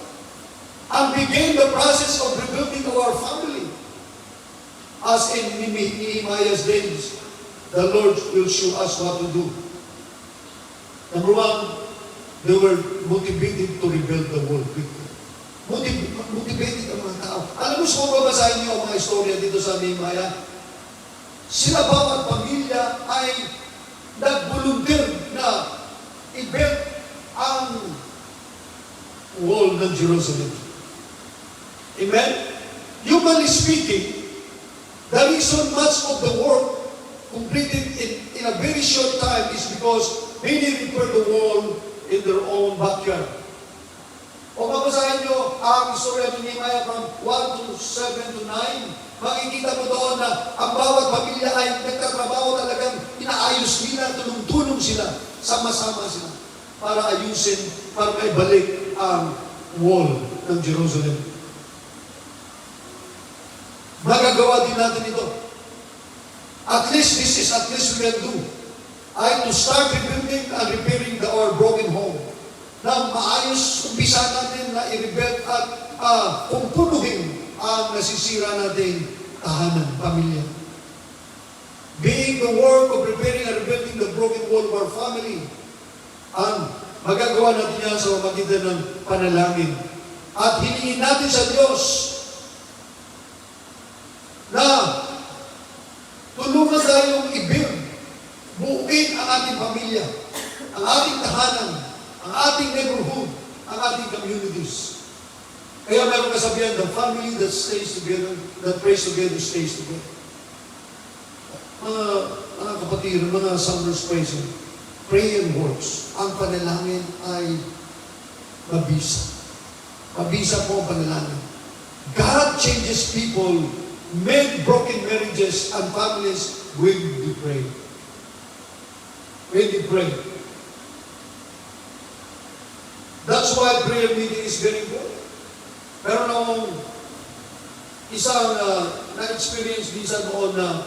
And begin the process of rebuilding our family. As in Nehemiah's days, the Lord will show us what to do. Number one, they were motivated to rebuild the wall quickly. Motivated ang mga tao. Alam mo, kung babasahin niyo ang mga istorya dito sa Nehemiah, sila bawat pamilya ay nag-volunteer na i-build ang wall ng Jerusalem. Amen? Humanly speaking, the reason much of the work completed in a very short time is because many repaired the wall in their own backyard. O mabasahin nyo ang istorya ni Nehemiah from 1 to 7 to 9, makikita mo doon na ang bawat pamilya ay nagtatrabaho talagang inaayos nila, tulong-tulong sila, sama-sama sila, para ayusin, para maibalik ang wall ng Jerusalem. Magagawa din natin ito. At least we can do. Ay to start rebuilding and repairing our broken home. Na maayos, umpisa natin na i-rebuild at kumpunuhin ang nasisira nating tahanan, pamilya. Being the work of repairing and rebuilding the broken wall of our family. And magagawa natin yan sa pamagitan ng panalangin. At hilingin natin sa Diyos na tulungan ating pamilya, ang ating tahanan, ang ating neighborhood, ang ating communities. Kaya meron kasabihan, the family that stays together, that prays together, stays together. Mga kapatid, mga Summer's Praise, pray and works. Ang panalangin ay mabisa. Mabisa po ang panalangin. God changes people, made broken marriages and families when we pray. When we pray. That's why prayer meeting is very important. Meron akong isang na-experience minsan noon na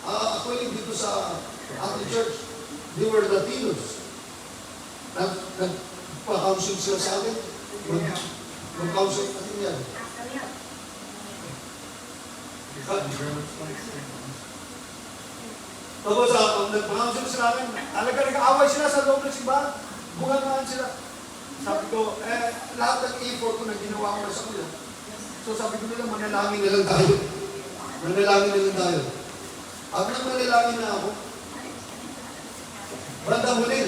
actually dito sa ating church, they were Latinos. Nagpa-counsel sila sa akin. Mag-counsel natin yan. Tapos ang nagpa-counsel sila akin, talaga nag-aaway sila sa loob ng simbahan. Bungangaan sila. Sabi ko, lahat ng effort ko na ginawa ko na sa kanila. So sabi ko nila, manalangin na lang tayo. Manalangin na lang tayo. At nang manalangin na ako, bandang huli.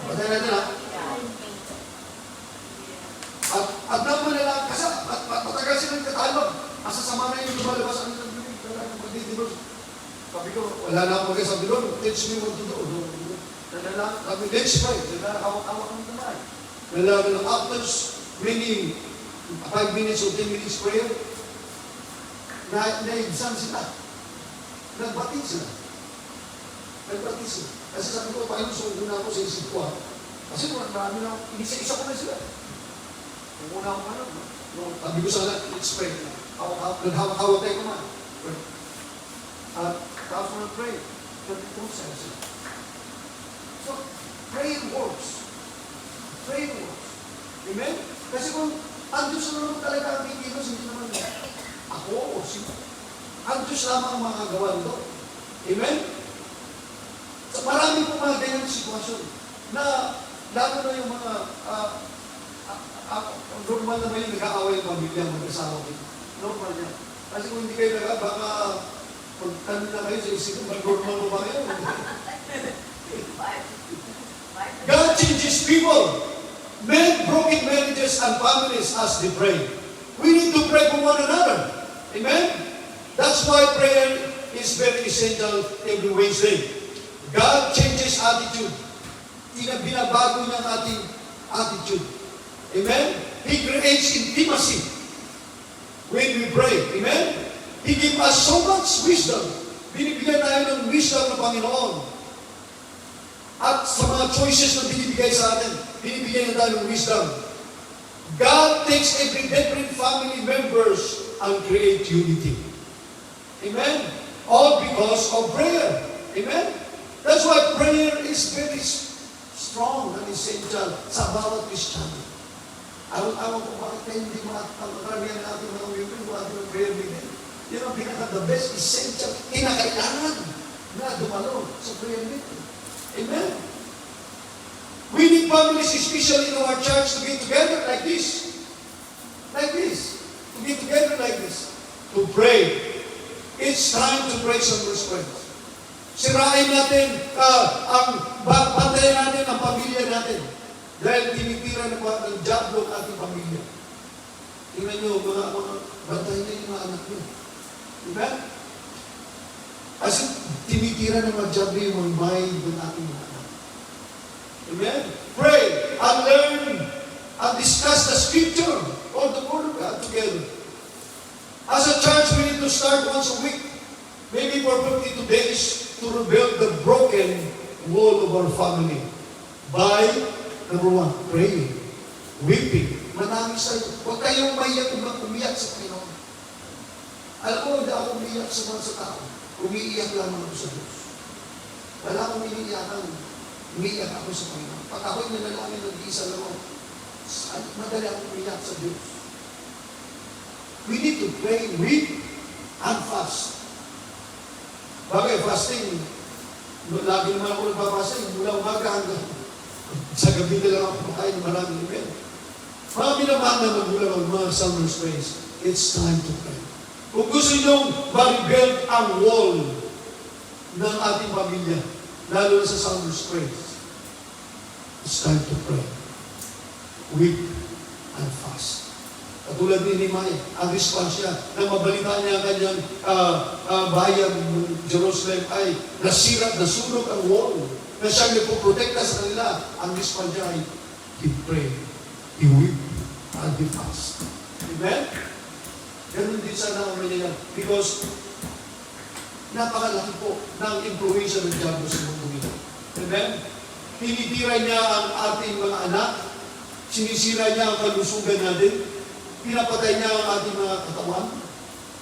Patay natin ha. At nang manalangin, kasi matagal silang katalog. Masasama na yung lumalabas ang pagdidilos. Sabi ko, wala na ako magkasabi doon. Teach me what to do. Sabi, let's pray. Hawak-hawak ng kamay. Nalagay ng after many 5 minutes or 10 minutes prayer, naibsan sila. Nagbati sila. Kasi sabi ko, paano sugo na ako sa isip ko ha? Kasi marami na, inisa-isa ko na sila. Kung una ako ano, sabi ko sana, let's pray. Naghawak-hawak tayo kamay. At tapos mo na-pray. Sabi ko, sila. So, prayer works. Prayer works. Amen? Kasi kung ang Diyos na naman talaga ang kikilos, hindi naman ako o sino. Ang Diyos lamang ang makagawa nito. Amen? So, marami po mga ganyang sitwasyon na lalo na yung mga normal na may nag-aaway ng pamilya, mag-asawa ko. Normal yan. Kasi kung hindi kayo baka pag na kayo sa isip, mag-normal mo ba kayo? God changes people, made broken marriages and families as they pray. We need to pray for one another. Amen? That's why prayer is very essential every Wednesday. God changes attitude. Binabago niya ang ating attitude. Amen? He creates intimacy when we pray. Amen? He gives us so much wisdom. Binibigyan tayo ng wisdom ng Panginoon. At sa mga choices na binibigay sa atin, binibigyan na tayo ng wisdom. God takes every different family members and create unity. Amen? All because of prayer. Amen? That's why prayer is very strong and essential sa bawat Kristiyano. Awan ko bakit tayo hindi makaramihan natin mga women kung ating prayer meeting. Yan ang pinaka-the best, essential, kinakailangan na dumalo sa prayer meeting. Amen? We need families, especially in our church, to be together like this. Like this. To be together like this. To pray. It's time to pray some respect. Sirain natin, bantayan natin ang pamilya natin. Dahil tinitira ng diablo ang ating pamilya. Tingnan nyo, mga bantayan niyo yung mga anak nyo. Diba? Kasi tinitira ng mga diablo yung mind ng ating mga anak. Amen? Pray and learn and discuss the scripture or the word of God together. As a church, we need to start once a week, maybe for 52 days, to rebuild the broken wall of our family by, number 1, praying, weeping. Manami sa'yo. Huwag kayong umiyak sa Panginoon. Alam mo, hindi ako umiyak sa mga sa tao. Umiiyak lamang ako sa Diyos. Wala akong iniiyakan. Umiiyak ako sa Panginoon. Pag ako'y nanalangin nag-iisa lang ako, madali akong umiyak sa Diyos. We need to pray, weep, and fast. Bagay, fasting, lagi naman ako nagpapasting, mula umaga hanggang sa gabi na lang ako kumakain ng maraming email. Mga minamahal na magulang mga Summer's Praise, it's time to pray. Kung gusto nyo ma-rebuild ang wall ng ating pamilya, lalo na sa Summer's Praise. It's time to pray. Weep and fast. Katulad ni Nehemiah, ang response niya, nang mabalita niya ang kanyang bayan, Jerusalem, ay nasira, nasunog ang wall, na siyang nagpoprotekta sa kanila. Ang response niya ay, he prayed, he weep, and he fast. Amen? Ganun din sana ang mangyayari. Because, napakalaki po ng influensya ng diablo sa mundo ito. Amen? Tinitira niya ang ating mga anak, sinisira niya ang kalusugan natin, pinapatay niya ang ating mga katawan.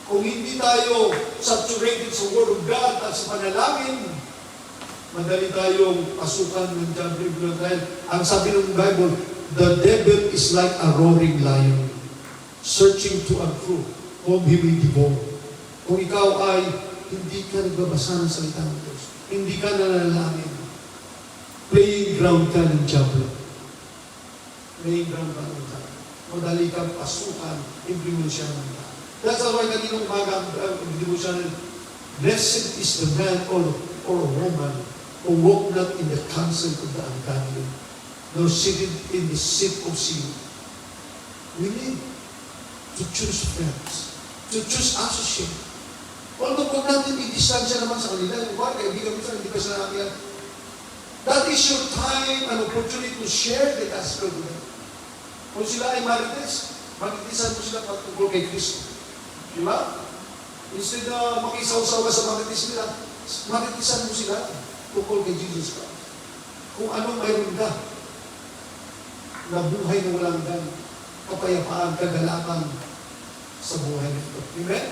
Kung hindi tayo saturated sa Word of God at sa panalangin, madali tayong pasukan ng diablo. Dahil ang sabi ng Bible, the devil is like a roaring lion, searching to and fro whom he may devour. Kung ikaw ay hindi ka nagbabasa ng salita ng Diyos, hindi ka nanalangin, playing ground ka ng diablo. Playing ground ka ng diablo. Madali kang pasukan, implementasyon ng God. That's why kaninong umaga ang devotion, blessed is the man or woman who walk not in the counsel of the ungodly, nor seated in the seat of sin. We need to choose friends, to choose associate. Although kung natin i-distansya naman sa kanila, yung mga kaibigan mo sa hindi ka sa namin, that is your time and opportunity to share the gospel with them. Kung sila ay maritisan mo sila patungkol kay Kristo. Di ba? Instead na makisaw-saw ka sa maritis nila, maritisan mo sila tungkol kay Jesus Christ. Kung anong mayroon ka na buhay na walang gan, kapayapaan, kagalakan sa buhay nito. Amen?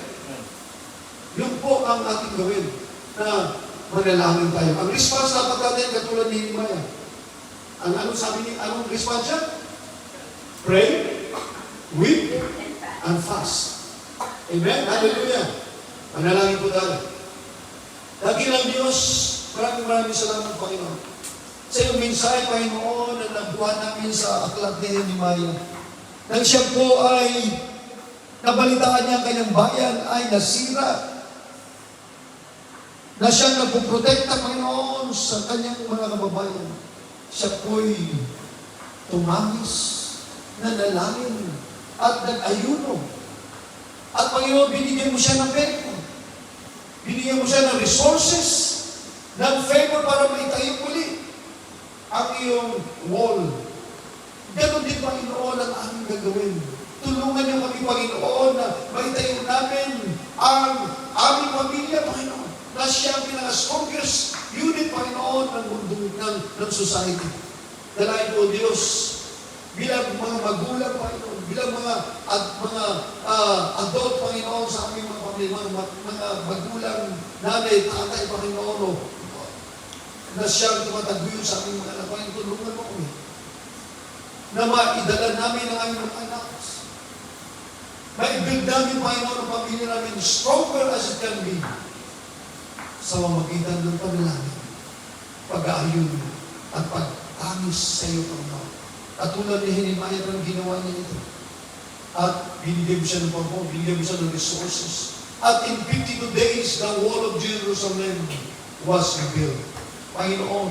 Yun po ang ating gawin na manalangin tayo. Ang response dapat natin katulad ni Nehemiah. Anong sabi niya? Anong response niya? Pray, weep, and fast. Amen? Hallelujah. Manalangin po tayo. Dakilang Diyos, maraming salamat, Panginoon. Sa iyong mensahe, Panginoon, na nabuhan namin sa aklat ni Nehemiah. Nang siya po ay nabalitaan niya ang kanyang bayan ay nasira. Na siyang nagpuprotekta, Panginoon, sa kanyang mga kababayan. Siya po'y tumangis, nanalangin, at nag-ayuno. At Panginoon, binigyan mo siya ng favor. Binigyan mo siya ng resources, ng favor para maitayo muli ang iyong wall. Ganon din, Panginoon, ang aming gagawin. Tulungan niyo kami, Panginoon, na maitayo namin ang aming pamilya, Panginoon, na siya ang pinaka-strongest unit, Panginoon, ng mundo, ng society. Dalayan po, Diyos, bilang mga magulang, Panginoon, bilang mga adult, Panginoon, sa aming mga pamilya, mga magulang, nanay, tatay, Panginoon, na siyang tumataguyod sa aming mga anak, Panginoon, tulungan mo kami na maidala namin ang aming mga anak. Maibig namin, Panginoon, ang pamilya namin stronger as it can be sa mamagitan ng panalangin, pag-aayun at pag-tangis sa iyo, Panginoon. At tulad ni Nehemiah ng ginawa niya ito. At binigyan mo siya ng pagpapong, binigyan mo siya ng resources. At in 52 days, the wall of Jerusalem was rebuilt. Panginoon,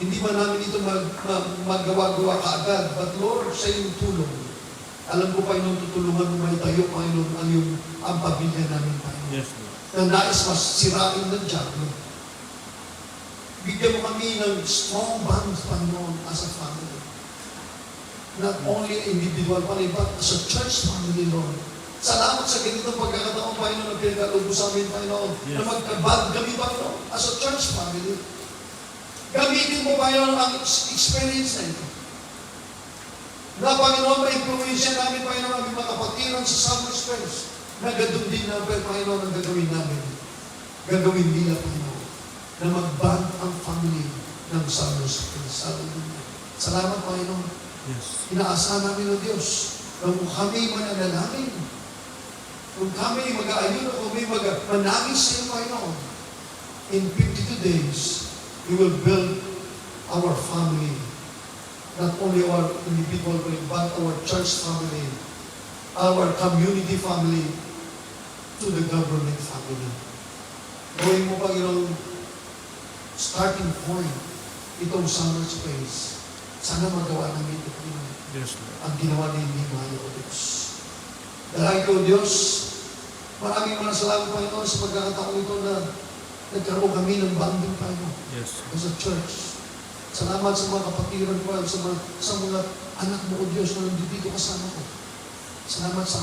hindi man namin ito magawa-gawa kaagad, but Lord, sa iyong tulong, alam ko, Panginoon, tutulungan mo maitayo, Panginoon, ang pamilya namin, Panginoon. Yes, Lord. Na nais masirain ng diablo. Bigyan mo kami ng strong bonds, Panginoon, as a family. Not only individual family, but as a church family, Lord. Salamat sa ganitong pagkakataon, Panginoon, na pinag-alubos sa amin, Panginoon, na magkaband kami, Panginoon, as a church family. Gamitin mo, Panginoon, ang experience na ito. Na, Panginoon, ma-influensya namin, Panginoon, ang mga kapatiran sa Summer's Praise. Na ganun din na, Panginoon, ang gagawin namin. Gagawin nila, Panginoon, na mag-band ang family ng Summer's Praise. Hallelujah. Salamat, Panginoon. Yes. Inaasahan namin ng Diyos na kung kami mananalangin, kung kami mag-aayun, kung kami manangis sa iyo, Panginoon, in 52 days, we will build our family. Not only our individual family, but our church family, our community family, to the government family. Gawin mo, Panginoon, starting point itong summer's praise. Sana magawa namin ito, Panginoon. Yes, Lord. Ang ginawa ni Nehemiah, O Diyos. Dalangin ko, Diyos, maraming salamat, Panginoon, sa pagkakataon ito na nagkaroon kami ng bonding, Panginoon. Yes. As a church. Salamat sa mga kapatiran ko, sa mga anak mo, O Diyos, na nandito kasama ko. Salamat sa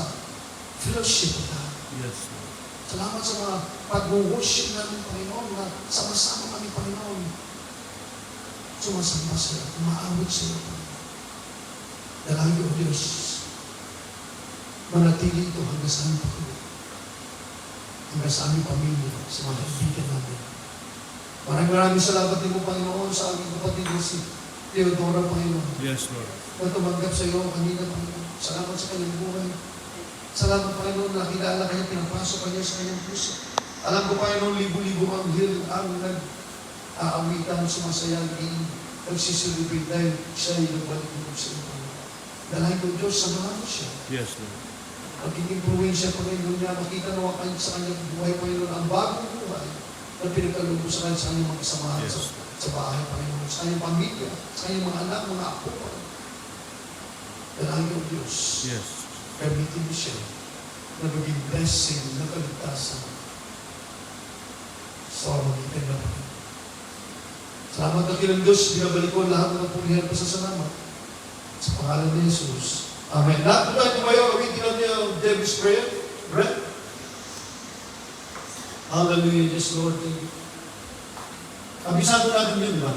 fellowship, God. Yes, Lord. Salamat sa mga pag-worship namin, Panginoon, na sama-sama kami, Panginoon. Sumasamba sa iyo, umaawit sa iyo, Panginoon. Dalangin ko, Diyos, manatili ito hanggang sa aming Panginoon. Hanggang sa aming pamilya, sa mga kaibigan namin. Maraming salamat din mo, Panginoon, sa aming kapatid na si Theodora, Panginoon. Yes, Lord. Na tumanggap sa iyo kanina, Panginoon. Salamat sa kanyang buhay. Salamat, Panginoon, na nakilala kanya, pinapasok kanya sa kanyang puso. Alam ko, Panginoon, libo-libo ang nag-aawitan, sumasayang, nagsisilibrate dahil siya ay nagbalik mo sa iyo, Panginoon. Dalangin ko, Diyos, samahan mo siya. Yes, Lord. Maging influensya, Panginoon niya, makita na wakan sa kanyang buhay, Panginoon, ang bagong buhay na pinagkaloob sa kanya sa kanyang mga kasamahan Yes. sa bahay, Panginoon, sa kanyang pamilya, sa kanyang mga anak, mga apo, Panginoon. Dalangin ko, Diyos, Yes. gamitin mo siya na maging blessing na kaligtasan sa pamamagitan ng Panginoon. Salamat na kilang Diyos, binabalik ko lahat ng pulihan pa sa salamat. Sa pangalan ni Jesus. Amen. Lahat po tayo tumayo, awitin natin ang David's Prayer. Brett? Hallelujah, yes Lord. Thank you. Kabisado natin yun, ba?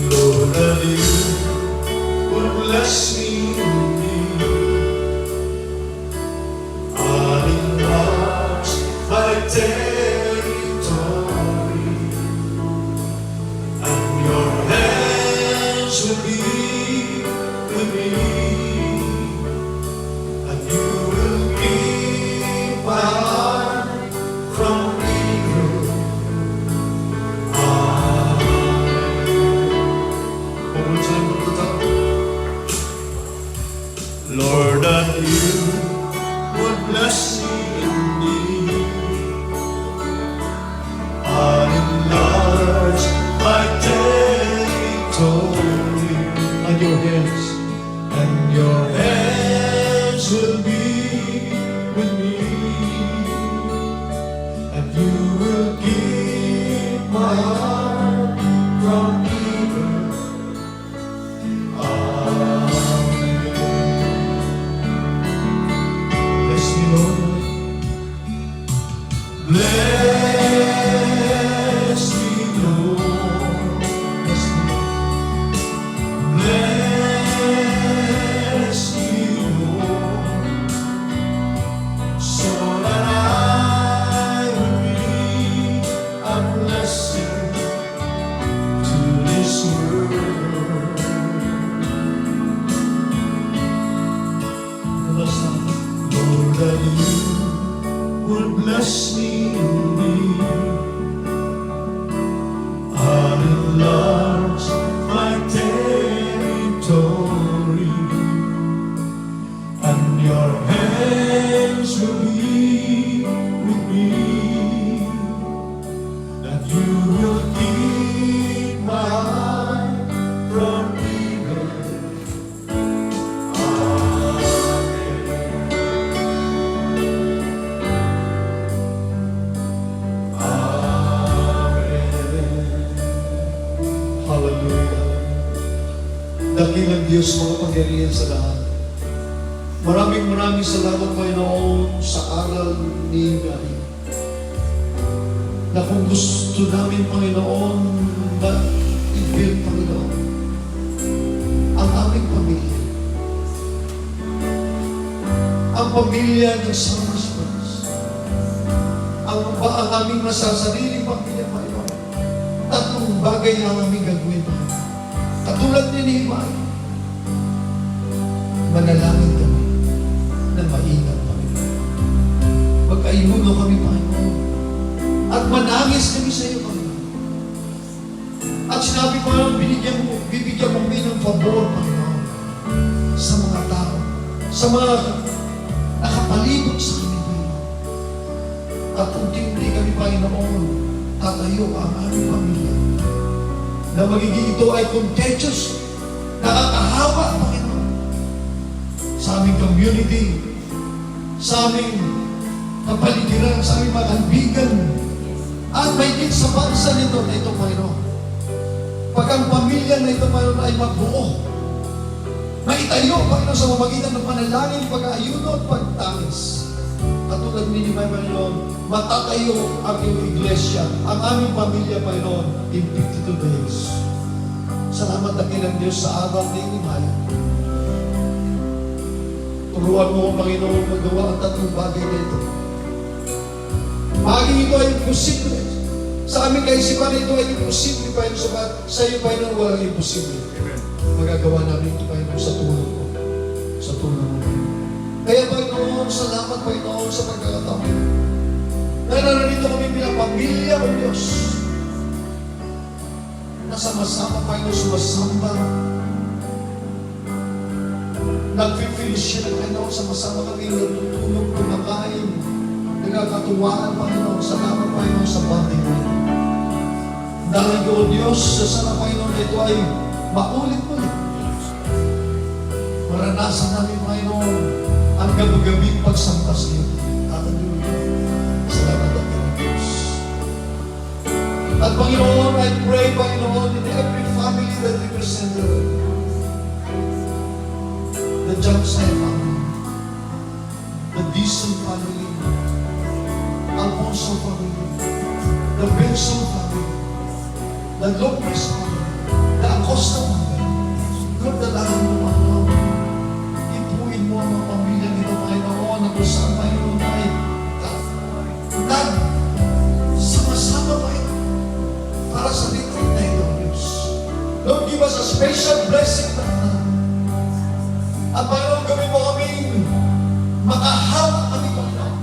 Lord, that you would bless me indeed, and enlarge my territory, and your hands will be with me, and you will keep my heart from evil. Lord, that you would bless me indeed, and enlarge my territory, and your hands will be with me, and you will keep my heart from evil. Bless me, Lord. Bless me, Lord. Bless me. Bless me, Lord. So that I will be a blessing to this world. Lord, that you would bless me indeed, and enlarge my territory, and your hands will be with me, that you will keep my heart from evil. Hallelujah. Dakilang Diyos, mga pangyarihan sa lahat. Maraming salamat, Panginoon, sa aral ni Mary. na kung gusto namin, Panginoon, ma-i-build, Panginoon, ang aming pamilya. Ang pamilya ng Summers Friends. Ang aming masasariling pamilya, Panginoon. Tatlong bagay ang aming gagawin, Panginoon. Katulad ni Nehemiah, manalangin kami na maingat, Panginoon. Magkayuno kami, Panginoon. At manangis kami sa iyo, Panginoon. At sinabi ko lang, bibigyan mo kami ng pabor, Panginoon, sa mga tao, sa mga nakapalibot sa amin, Panginoon. At unti-unti kami, Panginoon, tatayo ang aming pamilya na magiging ito ay contagious, nakakahawa, Panginoon, sa aming community, sa aming kapaligiran, sa aming mga kaibigan, at mahigit sa bansa nito na ito, Panginoon. Pag ang pamilya na ito, Panginoon, ay magbuo, maitayo, Panginoon, sa mamagitan ng panalangin, pag-aayuno at pagtangis. Katulad ni Nehemiah, Panginoon, matatayo ang iyong iglesia, ang aming pamilya, Panginoon, in 52 days. Salamat na kilang Diyos sa araw ni Nehemiah. Turuan mo, Panginoon, magawa ang tatlong bagay na ito. Maging ito ay imposible. Sa aming kaisipan ito ay imposible, Panginoon. Sa iyo, Panginoon, walang imposible. Magagawa namin ito, Panginoon, sa tulong ko. Sa tulong mo. Kaya, Panginoon, salamat, Panginoon, sa pagkakataon ito. Na narito kami bilang pamilya o Diyos. Na sama-sama, Panginoon, sumasamba. Nag-fellowship, Panginoon, sama-sama kami natutulog, kumakain. Nagkakatuwaan, Panginoon. Salamat, Panginoon, sa bonding mo. Dahil ko, Diyos, sa sana, Panginoon, ito ay maulit-ulit. Maranasan namin, Panginoon, ang gabi-gabing pagsamba sa iyo. Hallelujah. Salamat ang Diyos. At Panginoon, I pray, Panginoon, in every family that represented, the Johnson family, the Dixon family, Alfonso family, the Benson family, the Lopez family, the Acosta family. Lord, dalahan mo, Panginoon. Ipuin mo ang mga pamilya nito, Panginoon, na kung saan, Panginoon, ay sama-sama, Panginoon, para sa retreat na ito, Diyos. Lord, give us a special blessing na at Panginoon, gawin mo kaming makahawak kami, Panginoon.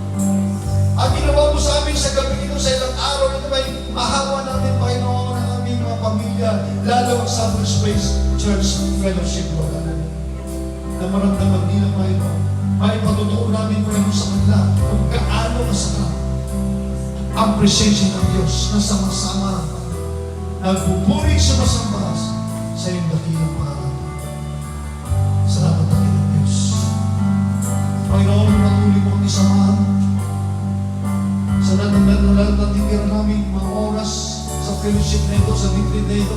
At ginawa mo sa amin sa gabi ito, sa ilang araw ito, may mahawa namin, Panginoon, ang aming mga pamilya, lalo ang Summers Praise Church Fellowship, Lord. Na maramdaman nila, Panginoon, may patutuon namin, Panginoon, sa kanila kung gaano masarap ang presensya ng Diyos na sama-sama nagpupuri sa masambas sa iyong dakilang pangalan. Salamat ang ilang Diyos. Panginoon, patuloy mo kami samahan sa natitira namin mga oras sa fellowship na ito, sa retreat na ito.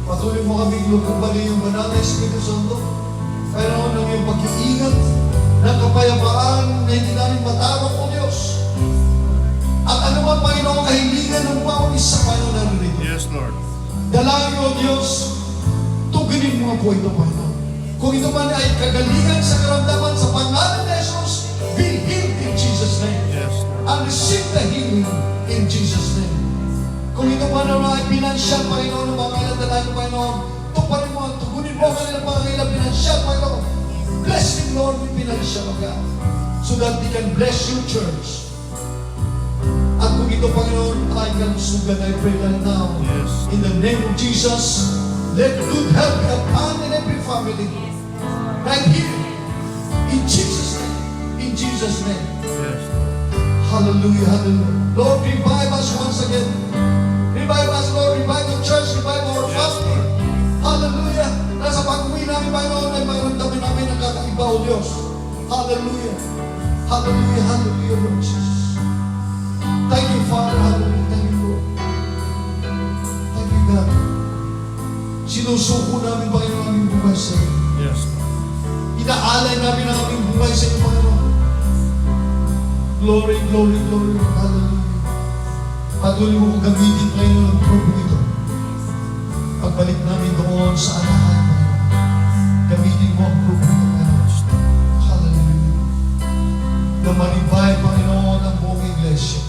Patuloy mo kami lukumbali yung banal na Espiritu Santo. Panginoon, ng iyong pag-iingat ng kapayapaan na hindi namin matawag o Diyos. At ano man, Panginoon, kahilingan ng bawat isa, Panginoon, narito. Yes, Lord. Dalangin mo, Diyos, tuginin mo po ito, Panginoon. Kung ito man ay kagalingan sa karamdaman sa pangalan ni Jesus, be healed in Jesus' name. Yes, Lord. And receive the healing in Jesus' name. Kung ito man ay pinansyal, Panginoon, ng mga kailangan, Panginoon, tuparin mo, tugunin mo kanilang mga kailangan pinansyal, Panginoon. Bless them, Lord, with pinansyal, God, so that they can bless your church. At kung ito, Panginoon, ay kalusugan, I pray right now, Yes. in the name of Jesus, let good health be upon in every family. Right here, in Jesus' name, in Jesus' name. Yes. Hallelujah, hallelujah. Lord, revive us once again. Revive us, Lord, revive the church, revive our family. Hallelujah. Nasa pag-uwi namin, Panginoon, ay maramdaman namin ang kakaiba, O Diyos. Hallelujah. Hallelujah, hallelujah, Lord Jesus. Thank you, Father. Hallelujah. Thank you, Lord. Thank you, God. Sinusuko namin, Panginoon, ang aming buhay sa iyo. Yes. Inaalay namin ang aming buhay sa iyo, Panginoon. Glory, glory, glory. Hallelujah. Patuloy mo kong gamitin, Panginoon, ang grupo ito. Pagbalik namin doon sa anahan, Panginoon. Gamitin mo ang grupo ito, Panginoon. Hallelujah. Na manibay, Panginoon, ang buong iglesia.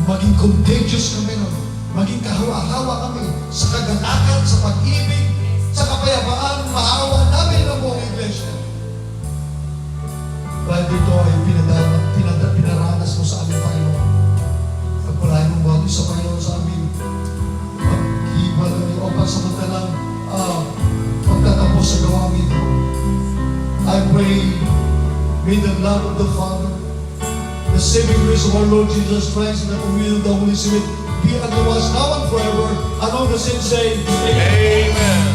Maging contagious kami nun. Maging kahawa-hawa kami sa kagalakan, sa pag-ibig, sa kapayapaan, maawa namin ang buong iglesia. Dahil dito ay pinaranas mo sa amin, Panginoon. Pagpalain mo bago sa Panginoon sa amin. Pag-ibal kami o pagsamantalang pagtatapos sa gawang ito. I pray, may the love of the Father, the saving grace of our Lord Jesus Christ, and the communion of the Holy Spirit be unto us now and forever. And all the saints say, Amen.